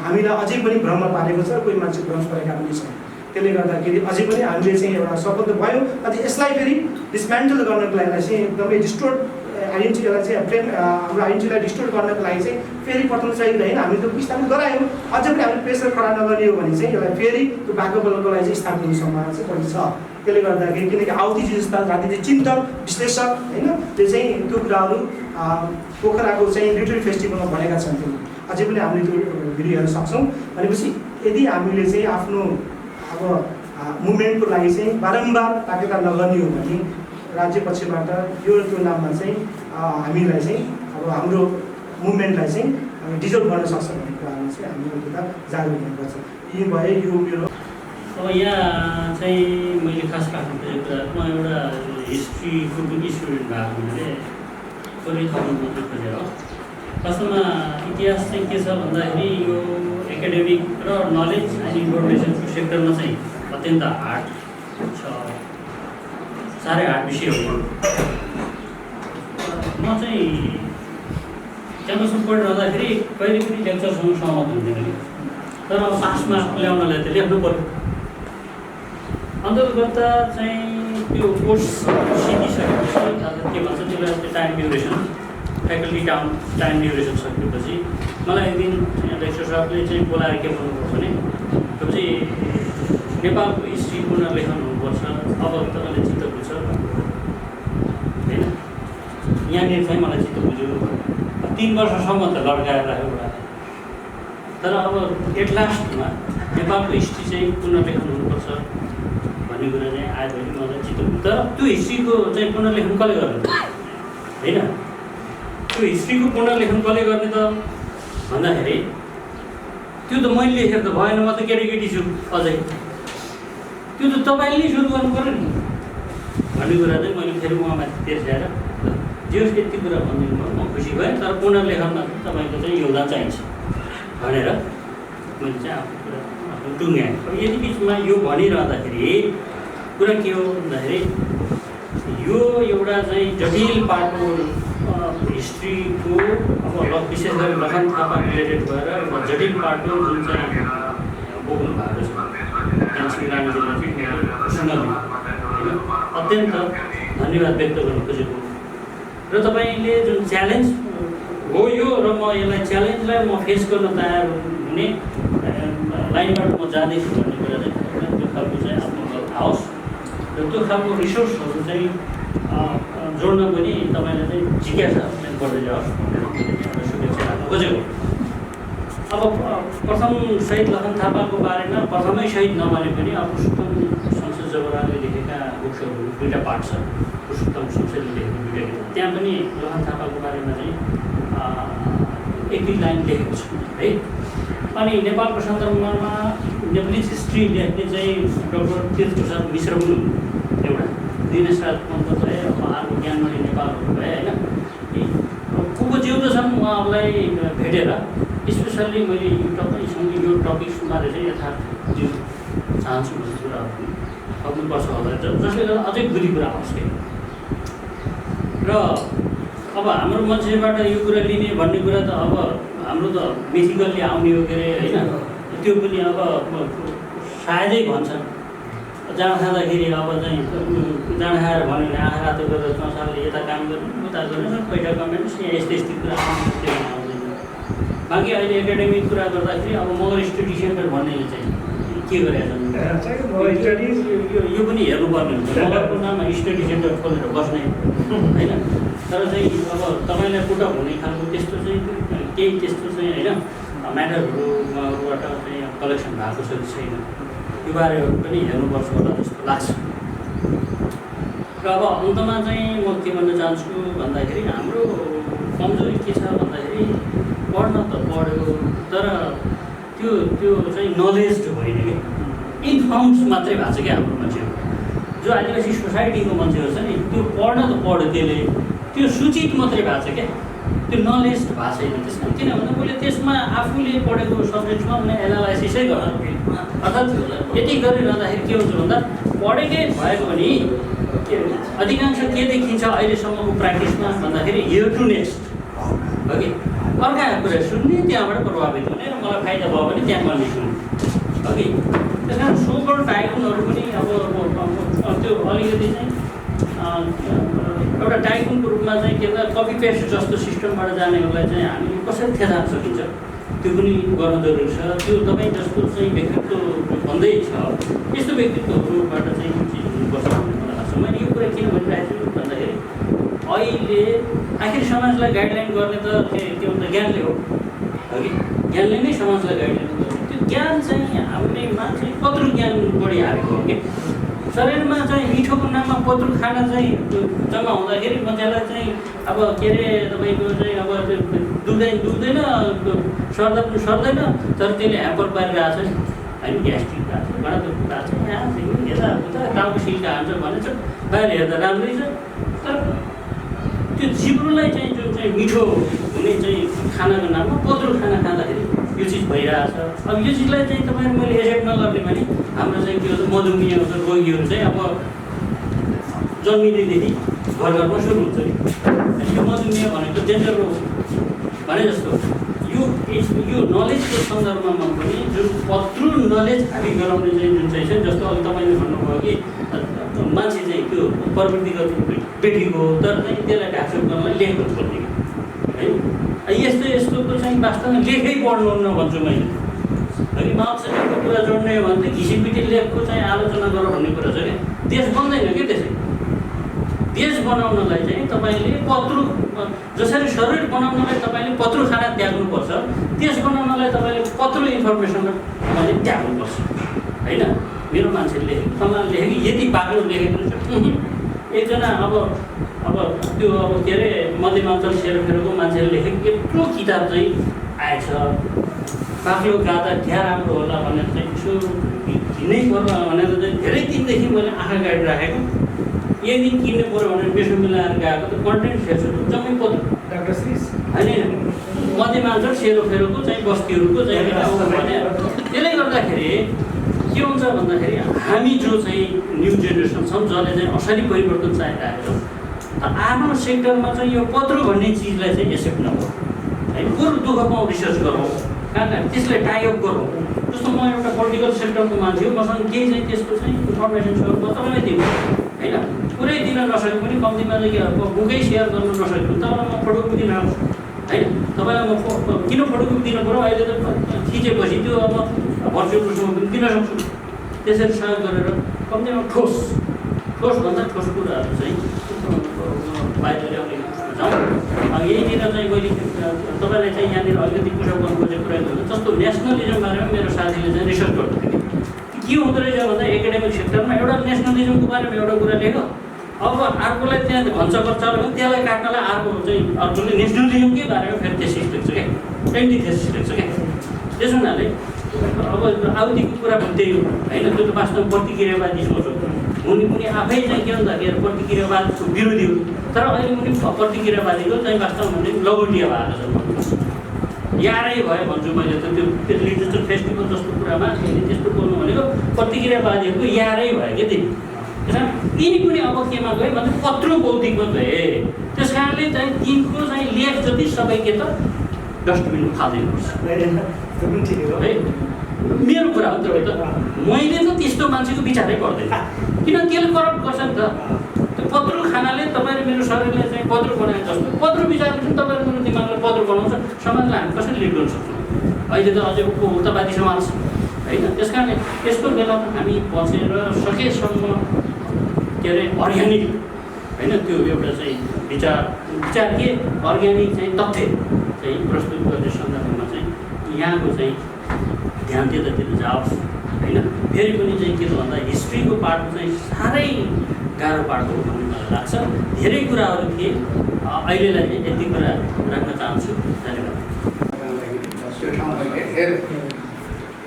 हामीलाई अझै पनि भ्रम पारेको छ, कोही मान्छे भ्रम परेका पनि छन्। त्यसले गर्दाखेरि अझै पनि हामीले चाहिँ एउटा सफल त भयो। अझै यसलाई फेरि डिसमेन्टल गर्नको लागि चाहिँ एकदमै डिस्टोर्ट आइडेन्टिटीलाई चाहिँ हाम्रो आइडेन्टिटीलाई डिस्टोर्ट गर्नको लागि चाहिँ फेरि प्रथम चाहिँदैन होइन, हामीले त्यो स्थापित गरायौँ। अझै पनि हामीले प्रेसर खडा नगर्ने हो भने चाहिँ यसलाई फेरि त्यो बाको बलको लागि चाहिँ स्थापित हुने सम्भावना चाहिँ बढी छ। त्यसले गर्दाखेरि किनकि आउतीजी जस्ता राजनीतिक चिन्तक विश्लेषक होइन, त्यो चाहिँ त्यो कुराहरू पोखराको चाहिँ लिटरेरी फेस्टिभलमा भनेका छन्। त्यो अझै पनि हामीले त्यो भिडियो हेर्न सक्छौँ। भनेपछि यदि हामीले चाहिँ आफ्नो अब मुभमेन्टको लागि चाहिँ बारम्बार ताकेता नगर्ने हो भने राज्य पक्षबाट यो नाममा चाहिँ हामीलाई चाहिँ अब हाम्रो मुभमेन्टलाई चाहिँ डिजल्भ गर्न सक्छ भन्ने कुरामा चाहिँ हामी अलिकता जागरुक हुनुपर्छ। यी भए यो मेरो
अब यहाँ चाहिँ मैले खास राख्नु खोजेको कुरा म एउटा हिस्ट्रीको पनि स्टुडेन्ट भएको हुनाले थोरै थप्नु मात्रै खोजेर वास्तवमा इतिहास चाहिँ के छ भन्दाखेरि यो एकाडेमिक र नलेज एन्ड इन्फर्मेसनको सेक्टरमा चाहिँ अत्यन्त हार्ड छ, साह्रै हार्ड विषय हो। म चाहिँ क्याम्पसमा पढिरहँदाखेरि कहिले पनि लेक्चरसँग सहमत हुन्थेन कि, तर अब पासमा ल्याउनलाई त लेख्नु पऱ्यो। अन्तर्गत चाहिँ त्यो कोर्स सिकिसकेपछि के भन्छ त्यसलाई time duration faculty time duration सकेपछि मलाई एक दिन लेक्चर सरले चाहिँ बोलाएर के भन्नुभयो भने त्यो चाहिँ नेपालको हिस्ट्री पुनर्लेखन हुनुपर्छ, अब तपाईँले चित्त बुझ्छ होइन। यहाँनिर चाहिँ मलाई चित्त बुझ्यो। 3 वर्षसम्म त लड्काएर राख्यो एउटा, तर अब एट लास्टमा नेपालको हिस्ट्री चाहिँ पुनर्लेखन हुनुपर्छ भन्ने कुरा चाहिँ आयो भने मलाई चित्त बुझ्यो। तर त्यो हिस्ट्रीको चाहिँ पुनर्लेखन कसले गर्ने होइन, त्यो हिस्ट्रीको पुनर्लेखन कसले गर्ने त भन्दाखेरि त्यो त मैले लेखेर त भएन, म त केटी छु अझै, त्यो त तपाईँले सुरु गर्नु पऱ्यो नि भन्ने कुरा चाहिँ मैले फेरि उहाँमाथि तेर्स्याएर जे होस् यति कुरा भनिदिनु भयो, म खुसी भएँ। तर पुनर्लेखनमा तपाईँको चाहिँ योगदान चाहिन्छ भनेर मैले चाहिँ आफ्नो टुङ्ग्याएँ। यति बिचमा यो भनिरहँदाखेरि कुरा के हो भन्दाखेरि यो एउटा चाहिँ जटिल पाटो हिस्ट्रीको अब विशेष गरी लखन थापा रिलेटेड भएर एउटा जटिल पाटो जुन चाहिँ बोक्नु भएको छ कान्छी रानीजीलाई चाहिँ पर्सनली होइन अत्यन्त धन्यवाद व्यक्त गर्न खोजेको र तपाईँले जुन च्यालेन्ज हो यो र म यसलाई च्यालेन्जलाई म फेस गर्न तयार हुने लाइनबाट म जाँदैछु भन्ने कुरा चाहिँ त्यो खालको चाहिँ आफ्नो आओस् र त्यो खालको रिसोर्सहरू चाहिँ जोड्न पनि तपाईँले चाहिँ जिज्ञासा बढ्दै जाओस् भनेर शुभेच्छा राख्न खोजेको। अब प्रथम शहीद लखन थापाको बारेमा प्रथमै शहीद नमाने पनि अब पुरुषोत्तम शमशेर जबराले लेखेका बुक्सहरू 2टा पार्ट छ। पुरुषोत्तम शमशेरले लेखेको 2टा किताब त्यहाँ पनि लखन थापाको बारेमा चाहिँ 1-2 लाइन लेखेको छ है। अनि नेपालको सन्दर्भमा नेपाली हिस्ट्री लेख्ने चाहिँ डाक्टर तीर्थप्रसाद मिश्र पनि एउटा दिनेशराज पन्त भए अब अर्को ज्ञानमणि नेपालहरू भए होइन को जिउँदो छन् उहाँहरूलाई भेटेर स्पेसल्ली मैले यो टपिक्सबारे चाहिँ यथार्थ दिन चाहन्छु भन्ने कुराहरू सक्नुपर्छ होला जसले गर्दा अझै बुझी कुरा आओस् कि र अब हाम्रो मान्छेबाट यो कुरा लिने भन्ने कुरा त अब हाम्रो त बेसिकल्ली आउने हो के अरे होइन त्यो पनि अब सायदै भन्छन् जाँड खाँदाखेरि अब चाहिँ जाँड खाएर भन्यो भने आँखा रातो गरेर संसारले यता काम गर्नु उता गर्नु पैसा कमाउनुहोस् यहाँ यस्तो यस्तो कुरा आउँदैन। बाँकी अहिले एकाडेमिक कुरा गर्दाखेरि अब मगर स्टडी सेन्टर भन्नेले चाहिँ के गरेका छन् यो पनि हेर्नुपर्ने हुन्छ। मगरको नाममा स्टडी सेन्टर खोलेर बस्ने होइन तर चाहिँ अब तपाईँलाई पुटअप हुने खालको त्यस्तो चाहिँ केही त्यस्तो चाहिँ होइन म्याटरहरूबाट चाहिँ कलेक्सन भएको छ छैन यो बारेहरू पनि हेर्नुपर्छ होला जस्तो लाग्छ। र अब अन्तमा चाहिँ म के भन्न चाहन्छु भन्दाखेरि हाम्रो कमजोरी के छ भन्दाखेरि पढ्न त पढ्यो तर त्यो चाहिँ नलेज होइन कि इन्फर्म्स मात्रै भएको छ क्या हाम्रो मान्छेहरू जो आदिवासी सोसाइटीको मान्छेहरू छ नि त्यो पढ्न त पढ्यो त्यसले त्यो सूचित मात्रै भएको छ क्या त्यो नलेज भएको छैन त्यसमा किनभने मैले त्यसमा आफूले पढेको सब्जेक्टमा मैले एनालाइसिसै गर्नु अर्थात् यति गरिरहँदाखेरि के हुन्छ भन्दा पढेकै भएको पनि अधिकांश के देखिन्छ अहिलेसम्मको प्र्याक्टिसमा भन्दाखेरि हियर टु नेक्स्ट हो कि अर्काको कुरा सुन्ने त्यहाँबाट प्रभावित हुने र मलाई फाइदा भयो भने त्यहाँ गर्ने सुन्ने हो कि त्यस कारण सोकल टाइकुनहरू पनि अब त्यो अलिकति चाहिँ एउटा टाइकुनको रूपमा चाहिँ के भन्छ कपी पेस्ट जस्तो सिस्टमबाट जानेहरूलाई चाहिँ हामीले कसरी थेचार्न सकिन्छ त्यो पनि गर्न जरुरी छ। त्यो तपाईँ जस्तो चाहिँ व्यक्तित्व भन्दै छ यस्तो व्यक्तित्वहरूबाट चाहिँ चिज हुनुपर्छ भन्ने मलाई लाग्छ। मैले यो कुरा किन भनिरहेको छु भन्दाखेरि अहिले आखिर समाजलाई गाइडलाइन गर्ने त के भन्छ ज्ञानले हो कि ज्ञानले नै समाजलाई गाइडलाइन गर्छ। त्यो ज्ञान चाहिँ हामीमा चाहिँ पत्रु ज्ञान बढी हालेको हो कि शरीरमा चाहिँ मिठोको नाममा पत्रु खाना चाहिँ जम्मा हुँदाखेरि मान्छेलाई चाहिँ अब के अरे तपाईँको चाहिँ अब दुख्दैन सर्दा पनि सर्दैन तर त्यसले ह्याम्पर पारिरहेको छ नि होइन ग्यास्ट्रिक भएको छ बडा दुःख भएको छ यहाँ यताउता टाउको सिल्का हान्छ भनेछ बाहिर हेर्दा राम्रै छ तर त्यो जिब्रोलाई चाहिँ जुन चाहिँ मिठो हुने चाहिँ खानाको नाममा पत्रु खाना खाँदाखेरि यो चिज भइरहेछ। अब यो चिजलाई चाहिँ तपाईँहरू मैले एक्सेप्ट नगर्ने भने हाम्रो चाहिँ के भन्छ मधुमेह रोगीहरू चाहिँ अब जन्मिँदैदेखि घर घरमा सुरु हुन्छ नि यो मधुमेह भनेको डेन्जर रोग भने जस्तो यो नलेजको सन्दर्भमा पनि जुन पत्रु नलेज हाबी गराउने चाहिँ जुन चाहिँ छ जस्तो अघि तपाईँले भन्नुभयो कि मान्छे चाहिँ त्यो प्रवृत्तिगत बेठीको तर चाहिँ त्यसलाई ढाकछोप गर्नलाई लेखको पर्ने है यस्तोको चाहिँ वास्तवमा लेखै पढ्नुहुन्न भन्छु मैले है। माओवादीको कुरा जोड्ने हो भने घिसिपिटी लेखको चाहिँ आलोचना गर भन्ने कुरा छ क्या देश बन्दैन क्या त्यसै देश बनाउनलाई चाहिँ तपाईँले पत्रु जसरी शरीर बनाउनलाई तपाईँले पत्रु खाना त्याग्नुपर्छ देश बनाउनलाई तपाईँले पत्रु इन्फर्मेसन तपाईँले त्याग्नुपर्छ होइन। मेरो मान्छेले लेखेको फलाना लेखेको यति बाक्लो लेखेको रहेछ एकजना अब त्यो अब के अरे मध्यमाञ्चल सेरोफेरोको मान्छेले लेखेको यत्रो किताब चाहिँ आएछ बाक्लो गादा क्या राम्रो होला भनेर चाहिँ यसो किन्नै पर्ला भनेर चाहिँ धेरै दिनदेखि मैले आँखा गाडिराखेको एक दिन किन्नु पऱ्यो भने पेसो मिलाएर गएको त कन्टेन्ट फेर्छु जम्मै पत्र होइन मध्यमाञ्चल सेरोफेरोको चाहिँ बस्तीहरूको चाहिँ भने त्यसले गर्दाखेरि के हुन्छ भन्दाखेरि हामी जो चाहिँ न्यू जेनेरेसन छौँ जसले चाहिँ असली परिवर्तन चाहिरहेको छ आफ्नो सेक्टरमा चाहिँ यो पत्र भन्ने चिजलाई चाहिँ एक्सेप्ट नगरौँ है, बरु दुःख पाउँ रिसर्च गरौँ, कहाँ त्यसलाई टाइअप गरौँ। जस्तो म एउटा पोलिटिकल सेक्टरको मान्छे हो, मसँग केही चाहिँ त्यसको चाहिँ इन्फर्मेसन छ म तपाईँलाई दिनु होइन, पुरै दिन नसके पनि कम्तीमा चाहिँ बुकै सेयर गर्न नसके पनि तपाईँलाई म फोटोकपी दिन आउँछु होइन। तपाईँलाई म किन फोटोकपी दिनु पऱ्यो, अहिले त खिचेपछि त्यो अब भर्चुअल रूपमा पनि दिन सक्छु। त्यसरी सहयोग गरेर कम्तीमा ठोसभन्दा ठोस कुराहरू चाहिँ बाहिर ल्याउने जाउँ। यही दिन चाहिँ मैले तपाईँलाई चाहिँ यहाँनिर अलिकति पुसअप गर्नु खोजेको कुरा गर्नु, जस्तो नेसनलिजम बारेमा मेरो साथीले चाहिँ रिसर्च गर्दाखेरि के हुँदो रहेछ भन्दा एकाडेमिक सेक्टरमा एउटा नेसनलिजमको बारेमा एउटा कुरा लेख्यो, अब अर्कोलाई त्यहाँ भन्छ गर्छ भने त्यसलाई काट्नलाई अर्कोले नेसनलिजमकै बारेमा फेरि थेसिस लेख्छ क्या, एन्टी थेसिस लेख्छ क्या। त्यसो हुनाले अब आउदीको कुरा पनि त्यही हो होइन, त्यो त वास्तवमा प्रतिक्रियावादी सोच हो। उनी पनि आफै चाहिँ के भन्दाखेरि प्रतिक्रियावादको विरोधी हो, तर अहिले पनि प्रतिक्रियावादीको चाहिँ वास्तवमा भने लगोटिया भएको छ। यारै भयो भन्छु मैले त त्यो लिटरेचर फेस्टिभल जस्तो कुरामा त्यस्तो बोल्नु भनेको प्रतिक्रियावादीहरूको यारै भयो क्या त्यति। तिनी पनि अब केमा गए भने पत्रो बौद्धिकमा गए। त्यस कारणले चाहिँ तिनको चाहिँ लेख जति सबै के त डस्टबिनमा फालिदिनुपर्छ है। मेरो कुरा हो त्यो त, मैले त त्यस्तो मान्छेको विचारै गर्दैन, किन त्यसले करप्ट गर्छ नि त। त्यो पत्र खानाले तपाईँले मेरो शरीरलाई चाहिँ पत्र बनाए जस्तो पत्र विचार पनि तपाईँले मेरो दिमागलाई पत्र बनाउँछ। समाजलाई हामी कसरी लिड गर्न सक्छौँ? अहिले त अझै उपभोक्तावादी समाज होइन। त्यस कारणले त्यसको बेला हामी बसेर सकेसम्म के अरे अर्ग्यानिक होइन, त्यो एउटा चाहिँ विचार के अर्ग्यानिक चाहिँ तथ्य चाहिँ प्रस्तुत गर्ने सन्दर्भमा चाहिँ यहाँको चाहिँ ध्यान त्यतातिर जाओस् होइन। फेरि पनि चाहिँ के भन्दा हिस्ट्रीको पार्ट चाहिँ साह्रै गाह्रो पार्ट हो भन्ने मलाई लाग्छ। धेरै कुराहरू थिए, अहिलेलाई चाहिँ यति कुरा राख्न चाहन्छु। धन्यवाद।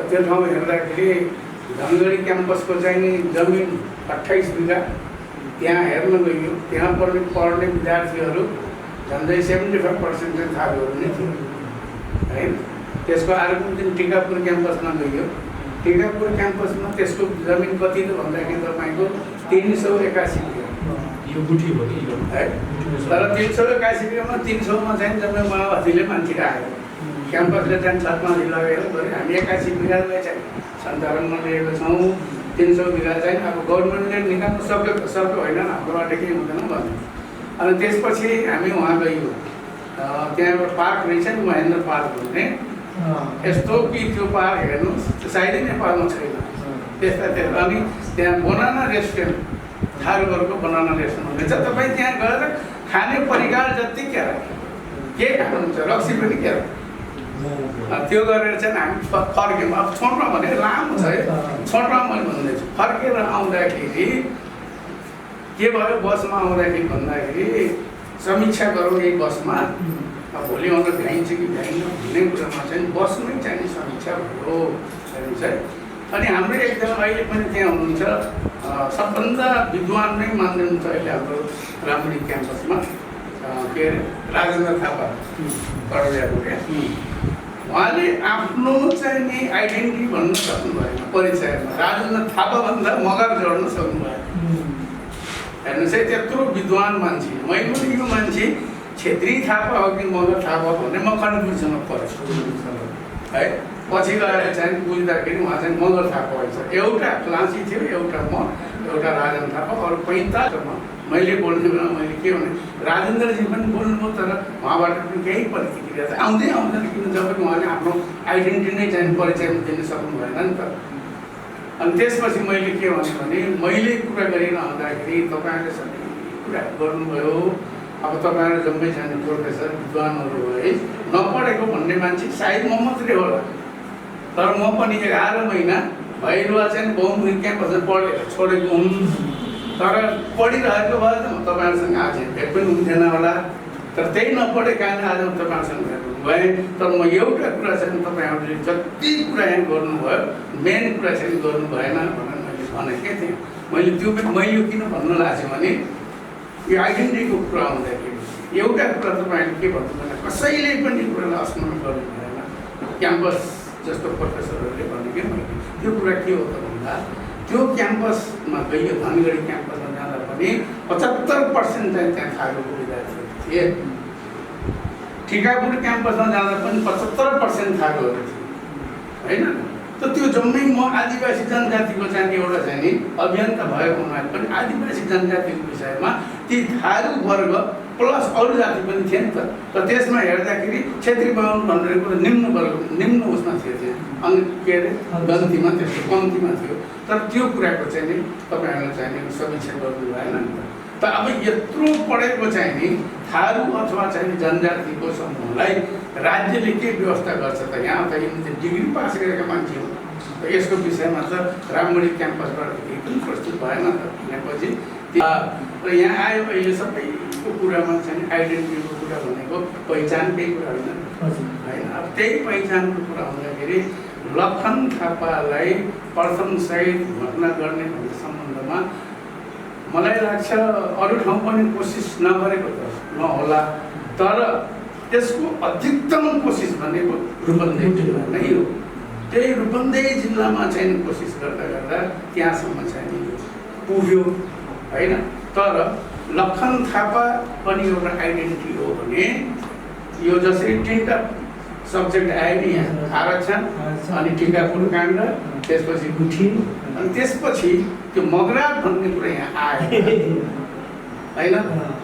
त्यो ठाउँ हेर्दाखेरि धनगढी क्याम्पसको चाहिँ नि जमिन 28 बिघा त्यहाँ हेर्न गइयो। त्यहाँ पढ्ने विद्यार्थीहरू झन्डै 75% चाहिँ थारूहरू नै थियो है। त्यसको अर्को दिन टिकापुर क्याम्पसमा गइयो। टिकापुर क्याम्पसमा त्यसको जमिन कति त भन्दाखेरि तपाईँको 381 बिघा
यो गुठी हो कि
है। तर 381 बिघामा 300मा चाहिँ जम्मै माओवादीले मान्छे आयो। क्याम्पसले चाहिँ छतमाथि लगेर गऱ्यो। हामी 81 बिघालाई चाहिँ सञ्चालनमा लिएको छौँ। 300 बिघा चाहिँ अब गभर्मेन्टले निकाल्नु सक्यो होइन, हाम्रोबाट केही हुँदैन भन्यो। अनि त्यसपछि हामी उहाँ गयौँ। त्यहाँ एउटा पार्क रहेछ नि, महेन्द्र पार्क भन्ने। यस्तो कि त्यो पार्क हेर्नुहोस्, सायदै नेपालमा छैन त्यस्ता। अनि त्यहाँ बनाना रेस्टुरेन्ट, थारूहरूको बनाना रेस्टुरेन्ट हुनेछ। तपाईँ त्यहाँ गएर खाने परिकार जति के खानुहुन्छ, रक्सी पनि के त्यो गरेर चाहिँ हामी फर्क्यौँ। अब छोटमा भने लामो छ है, छोटमा मैले भन्दैछु। फर्केर आउँदाखेरि के भयो, बसमा आउँदाखेरि भन्दाखेरि समीक्षा गरौँ यही बसमा, भोलि आउँदा भ्याइन्छ कि भ्याइन्न भन्ने कुरामा चाहिँ बसमै चाहिँ समीक्षा भयो हेर्नुहोस् है। अनि हाम्रो एकजना अहिले पनि त्यहाँ हुनुहुन्छ, सबभन्दा विद्वान नै मान्नुहुन्छ अहिले हाम्रो रामगढी क्याम्पसमा, के अरे राजेन्द्र थापा कडरियाको क्या। उहाँले आफ्नो चाहिँ नि आइडेन्टिटी भन्न सक्नु भएन, परिचयमा राजेन्द्र थापाभन्दा मगर जोड्न सक्नु भएन। हेर्नुहोस् है, त्यत्रो विद्वान मान्छे। मैले पनि यो मान्छे छेत्री थापा हो कि मगर थापा भन्ने म कन्फ्युजनमा परेछु है। पछि गएर चाहिँ बुझ्दाखेरि उहाँ चाहिँ मगर थापा रहेछ। एउटा क्लासी थियो, एउटा म, एउटा राजेन्द्र थापा, अरू 45 मैले बोल्ने बेला मैले के भने राजेन्द्रजी पनि बोल्नुभयो, तर उहाँबाट पनि केही प्रतिक्रिया चाहिँ आउँदै आउँदैन। किन जब उहाँले आफ्नो आइडेन्टिटी नै चाहिँ परिचय दिन सक्नु भएन नि त। अनि त्यसपछि मैले के भने मैले कुरा गरिरहँदाखेरि तपाईँहरूले सबै कुरा गर्नुभयो। अब तपाईँहरू जम्मै जाने प्रोफेसर विद्वानहरू हो है, नपढेको भन्ने मान्छे सायद म मात्रै होला। तर म पनि 11 महिना भैरुवा चाहिँ बहुमुखी क्याम्पसमा पढेर छोडेको हुँ। तर पढिरहेको भए त म तपाईँहरूसँग आज भेट पनि हुन्थेन होला। तर त्यही नपढे कारण आज म तपाईँहरूसँग भेट भएँ। तर म एउटा कुरा चाहिँ तपाईँहरूले जति कुरा यहाँ गर्नुभयो, मेन कुरा चाहिँ गर्नु भएन भनेर मैले भनेकै थिएँ। मैले त्यो मैले किन भन्नु लाग्यो भने यो आइडेन्टिटीको कुरा आउँदाखेरि एउटा कुरा तपाईँले के भन्नु भने कसैले पनि कुरालाई अस्मरण गर्नु भएन। क्याम्पस जस्तो प्रोफेसरहरूले भने के मैले त्यो कुरा के हो त भन्दा त्यो क्याम्पसमा गइयो, धनगढी क्याम्पसमा जाँदा पनि 75% चाहिँ त्यहाँ थारूको विद्यार्थीहरू थिए। टिकापुर क्याम्पसमा जाँदा पनि 75% थारूहरू थिए होइन। त त्यो जम्मै म आदिवासी जनजातिको चाहिँ एउटा चाहिँ नि अभियन्ता भएको हुनाले पनि आदिवासी जनजातिको विषयमा ती थारू वर्ग प्लस अरू जाति पनि थिए नि त। र त्यसमा हेर्दाखेरि क्षेत्री बाहुन भनेर कुरा निम्न वर्ग निम्न उसमा थियो त्यहाँ अनि के अरे गन्तीमा त्यस्तो कम्तीमा थियो। तर त्यो कुराको चाहिँ नि तपाईँहरूलाई चाहिँ नि समीक्षा गर्नु भएन नि त। त अब यत्रो पढेको चाहिँ नि थारू अथवा चाहिँ नि जनजातिको समूहलाई राज्यले के व्यवस्था गर्छ त? यहाँ त यिनी डिग्री पास गरेका मान्छे हो। त यसको विषयमा त राममणि क्याम्पसबाट केही पनि प्रस्तुत भएन त भनेपछि र यहाँ आयो अहिले सबैको कुरामा चाहिँ आइडेन्टिटीको कुरा भनेको पहिचानकै कुरा होइन। अब त्यही पहिचानको कुरा हुँदाखेरि लखन थापालाई प्रथम सहित घटना गर्ने भन्ने सम्बन्धमा मलाई लाग्छ अरू ठाउँ पनि कोसिस नगरेको त नहोला, तर त्यसको अधिकतम कोसिस भनेको रूपन्देही जिल्ला नै हो। त्यही रूपन्देही जिल्लामा चाहिँ कोसिस गर्दा गर्दा त्यहाँसम्म चाहिँ पुग्यो होइन। तर लखन थापा पनि एउटा आइडेन्टिटी हो भने यो जसरी 3टा सब्जेक्ट आयो नि यहाँ आरक्षण अनि टिकापुर काण्ड त्यसपछि गुठी अनि त्यसपछि त्यो मगराट भन्ने कुरा यहाँ आयो होइन।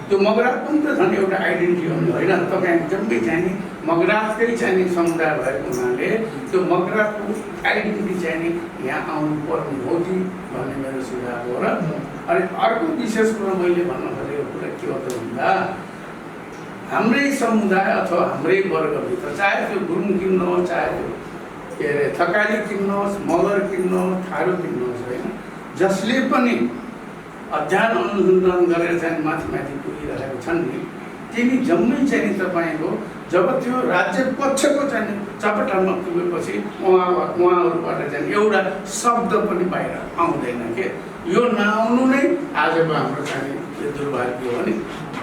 त्यो मगराट पनि त झन् एउटा आइडेन्टिटी हो नि होइन। तपाईँ जम्मै चाहिँ नि मगराटकै चाहिँ नि समुदाय भएको हुनाले त्यो मगराटको आइडेन्टिटी चाहिँ नि यहाँ आउनु पर्ने हो कि भन्ने मेरो सुझाव हो। र अनि अर्को विशेष कुरा मैले भन्न खोजेको कुरा के हो त भन्दा हाम्रै समुदाय अथवा हाम्रै वर्गभित्र चाहे त्यो गुरुङ किन्नुहोस्, चाहे त्यो के अरे थकाली किन्नुहोस्, मगर किन्नुहोस्, थारू किन्नुहोस् होइन, जसले पनि अध्ययन अनुसन्धान गरेर चाहिँ माथि माथि पुगिरहेको छन् नि तिनी जम्मै चाहिँ तपाईँको जब त्यो राज्य पक्षको चाहिँ चपेटामा पुगेपछि उहाँहरूबाट चाहिँ एउटा शब्द पनि बाहिर आउँदैन के। यो नआउनु नै आजको हाम्रो चाहिँ दुर्भाग्य हो नि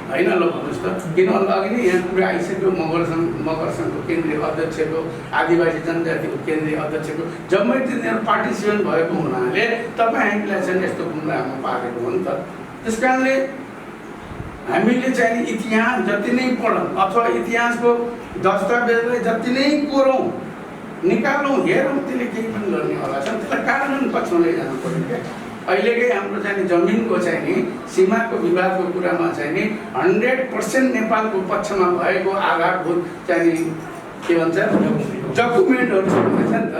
होइन। ल भन्नुहोस् त, किनभने अघि नै यहाँ कुरा आइसक्यो मगर सङ्घको केन्द्रीय अध्यक्षको, आदिवासी जनजातिको केन्द्रीय अध्यक्षको जम्मै तिनीहरू पार्टिसिपेन्ट भएको हुनाले तपाईँहरूलाई चाहिँ यस्तो गुमराहमा पारेको हो नि त। त्यस कारणले हामीले चाहिँ इतिहास जति नै पढौँ अथवा इतिहासको दस्तावेजलाई जति नै कोरौँ निकालौँ हेरौँ त्यसले केही पनि गर्ने होला छ। त्यसलाई कानुन पछाउँदै जानु पऱ्यो क्या। अहिलेकै हाम्रो चाहिँ जमिनको चाहिँ नि सीमाको विवादको कुरामा चाहिँ नि 100% नेपालको पक्षमा भएको आधारभूत चाहिँ के भन्छ डकुमेन्टहरू छ नि त।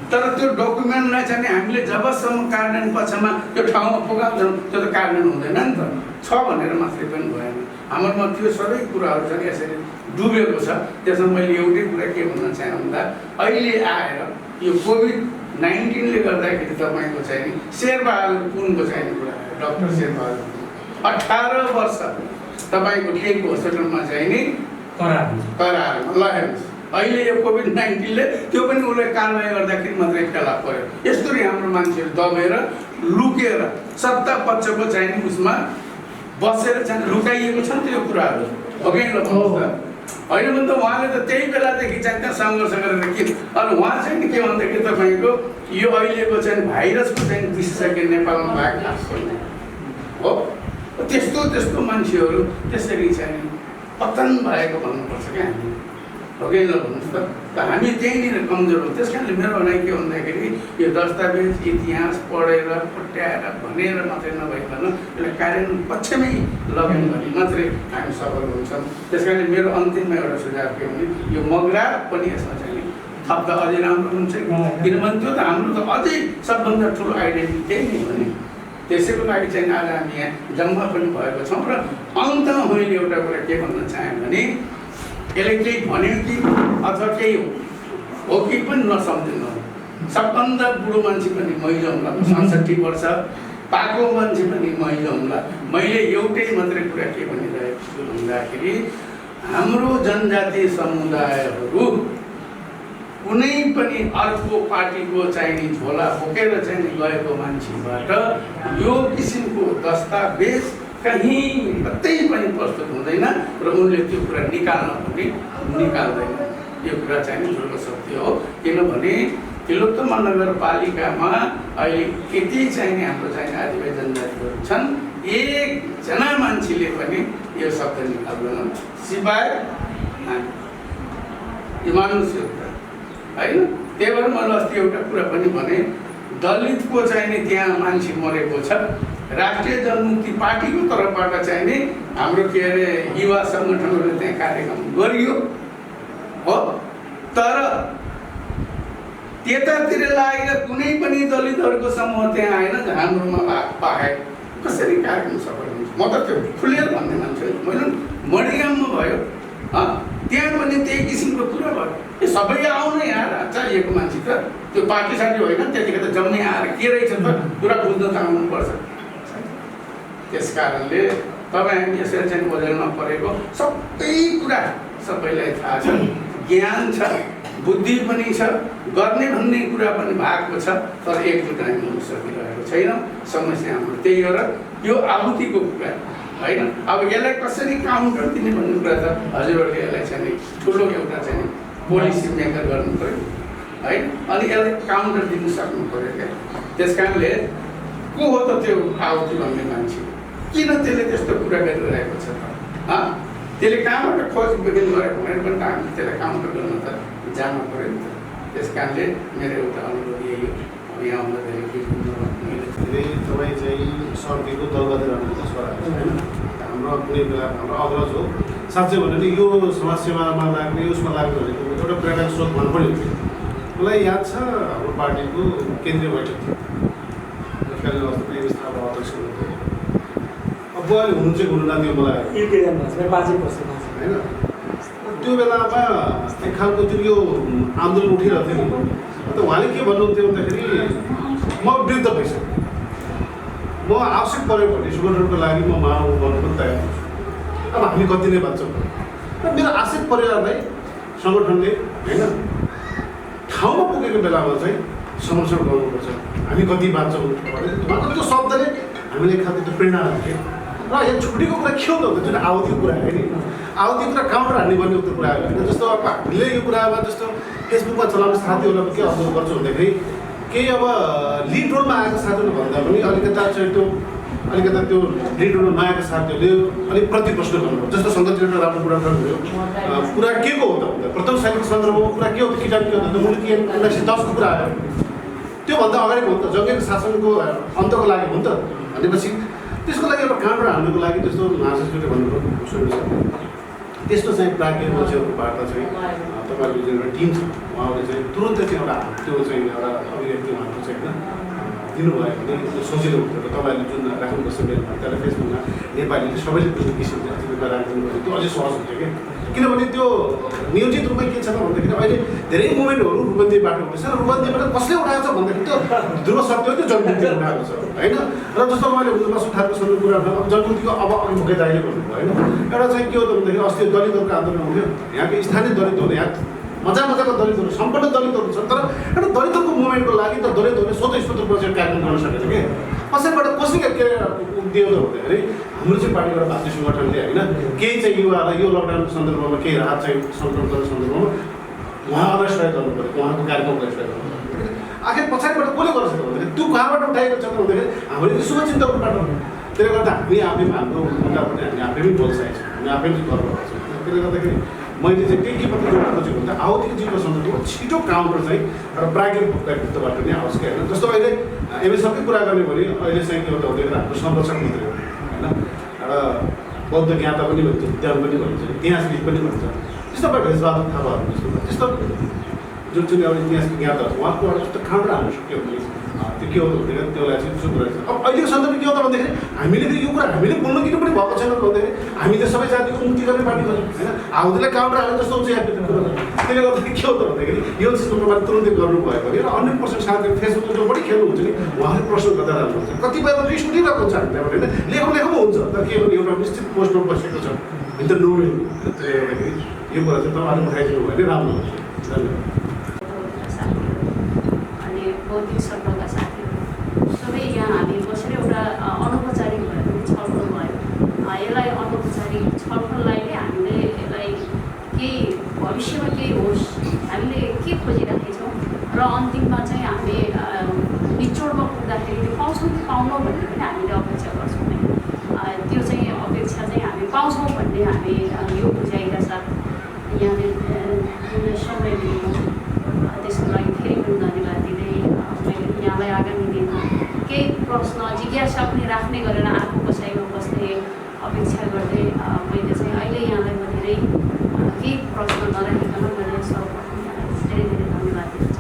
तर त्यो डकुमेन्टलाई चाहिँ हामीले जबसम्म कार्यान्वयन पक्षमा त्यो ठाउँमा पुगाउँछौँ त्यो त कार्यान्वयन हुँदैन नि त। छ भनेर मात्रै पनि भएन। हाम्रोमा त्यो सबै कुराहरू चाहिँ यसरी डुबेको छ। त्यसमा मैले एउटै कुरा के भन्न चाहेँ भन्दा अहिले आएर यो कोभिड-19ले गर्दाखेरि तपाईँको चाहिँ नि शेरबहादुर पुनको चाहिँ कुरा डाक्टर शेरबहादुर 18 वर्ष तपाईँको टेकको हस्पिटलमा चाहिँ नि करारमा ल हेर्नुहोस्। अहिले यो कोभिड-19ले त्यो पनि उसले कारवाही गर्दाखेरि मात्रै फेला पर्यो। यस्तरी हाम्रो मान्छेहरू दबेर लुकेर सत्ता पक्षको चाहिँ नि उसमा बसेर चाहिँ लुकाइएको छ त्यो कुराहरू हो कि ल भन्नुहोस् त। होइन भने त उहाँले त त्यही बेलादेखि चाहिँ त्यहाँ सङ्घर्ष गरेर कि अनि उहाँ चाहिँ नि के भन्दाखेरि तपाईँको यो अहिलेको चाहिँ भाइरसको चाहिँ विशेषज्ञ नेपालमा भएको हो। त्यस्तो मान्छेहरू त्यसरी चाहिँ पतन भएको भन्नुपर्छ क्या हामी हो कि ल भन्नुहोस् त। हामी त्यहीँनिर कमजोर हो। त्यस कारणले मेरो भनाइ के भन्दाखेरि यो दस्तावेज इतिहास पढेर फुट्याएर भनेर मात्रै नभइकन यसलाई कार्यान्वयन पक्षमै लग्यौँ भने मात्रै हामी सफल हुन्छौँ। त्यस कारणले मेरो अन्तिममा एउटा सुझाव के भने यो मगराट पनि यसमा चाहिँ थप्दा अझै राम्रो हुन्छ। किनभने त्यो त हाम्रो त अझै सबभन्दा ठुलो आइडेन्टिटी त्यही नै हो नि। त्यसैको लागि चाहिँ आज हामी यहाँ जम्मा पनि भएको छौँ। र अन्तमा मैले एउटा कुरा के भन्न चाहेँ भने यसले केही भन्यो कि अथवा केही हो कि पनि नसम्झिनु। सबभन्दा बुढो मान्छे पनि महिला हुँला, 67 वर्ष पाको मान्छे पनि महिला हुँला। मैले एउटै मात्रै कुरा के भनिरहेको छु भन्दाखेरि हाम्रो जनजाति समुदायहरू कुनै पनि अर्को पार्टीको चाहिँ झोला बोकेर चाहिँ गएको मान्छेबाट यो किसिमको दस्तावेज कहीँ कतै पनि प्रस्तुत हुँदैन र उनले त्यो कुरा निकाल्न पनि निकाल्दैन। यो कुरा चाहिँ ठुलो सत्य हो। किनभने तिलोत्तमा नगरपालिकामा अहिले यति चाहिँ हाम्रो चाहिँ आदिवासी जनजातिहरू छन् एकजना मान्छेले पनि यो शब्द निकाल्दैन सिवाय यो मानुष्य होइन। त्यही भएर मैले अस्ति एउटा कुरा पनि भने, दलितको चाहिँ नि त्यहाँ मान्छे मरेको छ, राष्ट्रिय जनमुक्ति पार्टीको तर्फबाट चाहिँ नि हाम्रो के अरे युवा सङ्गठनहरूले त्यहाँ कार्यक्रम गरियो हो, तर त्यतातिर लागेर कुनै पनि दलितहरूको समूह त्यहाँ आएन हाम्रोमा बाहेक। कसरी कार्यक्रम सफल हुन्छ? म त त्यो खुलेर भन्ने मान्छे, मैले मणिगाममा भयो त्यहाँ पनि त्यही किसिमको कुरा भयो। यो सबै आउन यहाँ चाहिएको मान्छे त त्यो पार्टी सार्टी होइन, त्यतिखेर त जम्मै आएर के रहेछ त कुरा बुझ्न त आउनुपर्छ। त्यस कारणले तपाईँ हामी यसरी चाहिँ ओझेलमा परेको सबै कुरा सबैलाई थाहा छ, ज्ञान छ, बुद्धि पनि छ, गर्ने भन्ने कुरा पनि भएको छ, तर एकजुट हामी हुन सकिरहेको छैन। समस्या हाम्रो त्यही हो। र यो आहुतिको कुरा होइन, अब यसलाई कसरी काउन्टर दिने भन्ने कुरा त हजुरहरूले यसलाई चाहिँ ठुलो एउटा चाहिँ पोलिसी मेकर गर्नु पऱ्यो होइन, अनि यसलाई काउन्टर दिनु सक्नु पऱ्यो क्या। त्यस कारणले को हो त त्यो आहुति भन्ने मान्छे? किन त्यसले त्यस्तो कुरा गरिरहेको छ त? त्यसले कहाँबाट खोज बिगिन गरेको भनेर पनि त हामीले त्यसलाई काउन्टर गर्न त जानु पऱ्यो नि त। त्यस कारणले मेरो एउटा अनुरोध यही हो। यहाँ आउँदा
धेरै तपाईँ चाहिँ सर्दीको दलबहादुर राणाको छोरा होइन, हाम्रो कुनै बेला हाम्रो अग्रज हो। साँच्चै भन्यो भने यो समाजसेवामा लाग्ने उसमा लाग्ने भनेको एउटा प्रेरणाको स्रोत भन्नु पऱ्यो। मलाई याद छ हाम्रो पार्टीको केन्द्रीय बैठक थियो, तत्कालीन अवस्थामा स्थापना अध्यक्ष हुनुहुन्थ्यो। अब बुवाले हुनु चाहिँ हुनु नदियो मलाई होइन। त्यो बेलामा एक खालको जुन यो आन्दोलन उठिरहेको थियो नि, अन्त उहाँले के भन्नुहुन्थ्यो भन्दाखेरि म वृद्ध भइसकेँ, म आवश्यक पऱ्यो भने सुगठनको लागि म मानव गर्नु पनि तयार हुन्छु। अब हामी कति नै बाँच्छौँ र मेरो आश्रित परिवारलाई सङ्गठनले होइन ठाउँमा पुगेको बेलामा चाहिँ समर्थन गर्नुपर्छ, हामी कति बाँच्छौँ भने उहाँको त्यो शब्दले हामीले एक खालको त्यो प्रेरणा दियो। र यहाँ छुट्टीको कुरा के हो त जुन आहुतिको कुरा आयो नि, आहुतिको कुरा काउन्टर हान्ने भन्ने उक्त कुरा आयो होइन। जस्तो अब हामीले यो कुरामा जस्तो फेसबुकमा चलाउने साथीहरूलाई के अनुभव गर्छु भन्दाखेरि केही अब लिड रोलमा आएको साथीहरू भन्दा पनि अलिकता चाहिँ त्यो लिड रोलमा नआएको साथीहरूले अलिक प्रति प्रश्न गर्नुभयो। जस्तो सङ्गठन एउटा राम्रो कुरा गर्नुभयो, कुरा के को हो त भन्दा प्रथम साइकल सन्दर्भमा कुरा के हो त, किटान के हो त, मुलुकी 1910को कुरा आयो, त्योभन्दा अगाडिको हो नि त, जङ्गीको शासनको अन्तको लागि हो नि त भनेपछि त्यसको लागि एउटा काउन्टर हान्नुको लागि त्यस्तो महासचिवले भन्नुभयो। त्यस्तो चाहिँ प्राज्ञ मान्छेहरूको वार्ता चाहिँ तपाईँहरूको जुन एउटा टिम छ उहाँहरूले चाहिँ तुरन्तै चाहिँ एउटा त्यो चाहिँ एउटा अभिव्यक्ति उहाँको चाहिँ होइन दिनुभयो भने त्यो सजिलो हुन्थ्यो। र तपाईँहरूले जुन राख्नुपर्छ मेलमा त्यसलाई फेसबुकमा नेपालीले सबैले बुझ्ने किसिमले जीविका राखिदिनु भयो, त्यो अझै सहज हुन्थ्यो क्या। किनभने त्यो नियोजित रूपमा के छ त भन्दाखेरि अहिले धेरै मुभमेन्टहरू रुबन्दी बाटो हुँदैछ र रुबन्दीबाट कसले उठाएको छ भन्दाखेरि त्यो ध्रुव सत्य हो, त्यो जनमुक्ति उठाएको छ होइन। र जस्तो मैले सुधारको सन्दर्भ कुरा अब जनमुक्तिको अब अघि दाइले भन्नुभयो होइन, एउटा चाहिँ के हो त भन्दाखेरि अस्ति दलितहरूको आन्दोलन हुन्थ्यो, यहाँको स्थानीय दलितहरू यहाँ मजाको दलितहरू सम्पूर्ण दलितहरू छन्, तर एउटा दलितहरूको मुभमेन्टको लागि त दलितहरूले स्वतस्फूर्त रूपमा चाहिँ कार्यक्रम गर्न सकेन कि कसैबाट कसले के दियो त भन्दाखेरि हाम्रो चाहिँ पार्टीबाट भारतीय सङ्गठनले होइन केही चाहिँ युवालाई यो लकडाउनको सन्दर्भमा केही राहत चाहिँ सङ्कलन गर्ने सन्दर्भमा उहाँहरूलाई सहयोग गर्नु पऱ्यो, उहाँको कार्यक्रमलाई सहयोग गर्नु पऱ्यो। आखिर पछाडिबाट कसले गर्छ त भन्दाखेरि त्यो कहाँबाट उठाएको छ त भन्दाखेरि हाम्रो शुभचिन्तकबाट हो। त्यसले गर्दा हामी आफैमा हाम्रो मुद्दा पनि हामी आफैमै बोल्छौँ, हामी आफैले गर्व गर्छौँ। त्यसले गर्दाखेरि मैले चाहिँ के मात्र जोड्न खोजेको भन्दा आहुतिको जीवको सन्दर्भमा छिटो काउन्टर चाहिँ एउटा प्राज्ञिक व्यक्तित्वबाट नै आवश्यक होइन। जस्तो अहिले एमएसएफकै कुरा गर्ने भने अहिले चाहिँ के हो त भन्दाखेरि हाम्रो संरक्षण मन्त्री हो होइन, एउटा बौद्ध ज्ञाता पनि भन्छ, विद्वान पनि भन्छ, इतिहासविद पनि भन्छ। त्यस्तो तपाईँ भेषबहादुर थापाहरू त्यस्तो जुन चाहिँ अब इतिहासको ज्ञाताहरू उहाँको एउटा जस्तो काउन्टर हाल्नु सक्यो भने त्यो के हो त भन्दाखेरि त्यसलाई चाहिँ उसो कुरा छ। अब अहिलेको सन्दर्भ के हो त भन्दाखेरि हामीले फेरि यो कुरा हामीले बोल्न किन पनि भएको छैन भन्दाखेरि हामी त सबै जातिको मुक्ति गर्ने पार्टी गर्छौँ होइन, आउँदैलाई काउन्टर हाल्नु जस्तो हुन्छ यहाँ कुरा। त्यसले गर्दाखेरि के हो त भन्दाखेरि यो चिजको प्रमाण तुरन्तै गर्नुभयो भने र 100% साथीहरू फेसबुकमा जो बढी खेल्नुहुन्छ नि उहाँले प्रश्न गर्दा राम्रो हुन्छ। कतिपय त लिस्ट उठिरहेको हुन्छ हामी त्यहाँबाट होइन, लेखौँ हुन्छ, तर के भने एउटा निश्चित पोस्टमा बसेको छ भने त नोवेल। त्यसले गर्दाखेरि यो कुरा चाहिँ तपाईँहरूले उठाइदिनु भयो भने राम्रो हुन्छ। धन्यवाद।
बौद्धिक सर्कलका साथीहरू सबै यहाँ हामी बसेर एउटा अनौपचारिक भए पनि छलफल भयो। यसलाई अनौपचारिक छलफललाई नै हामीले यसलाई केही भविष्यमा केही होस् हामीले के खोजिराखेछौँ र अन्तिममा चाहिँ हामी निचोडमा पुग्दाखेरि त्यो पाउँछौँ कि पाउनौँ भन्ने पनि हामीले अपेक्षा गर्छौँ। अपेक्षा चाहिँ हामी पाउँछौँ भन्ने हामी यो बुझाइका साथ यहाँले समय दिनु त्यसको लागि फेरि पनि धन्यवाद दिँदै मैले यहाँलाई आगामी दिनमा केही प्रश्न जिज्ञासा पनि राख्ने गरेर आफू बसाइमा बस्ने अपेक्षा गर्दै मैले चाहिँ अहिले यहाँलाई म धेरै केही प्रश्न नराखिकन मैले सर्वप्रथम यहाँलाई धेरै धेरै धन्यवाद दिन चाहन्छु।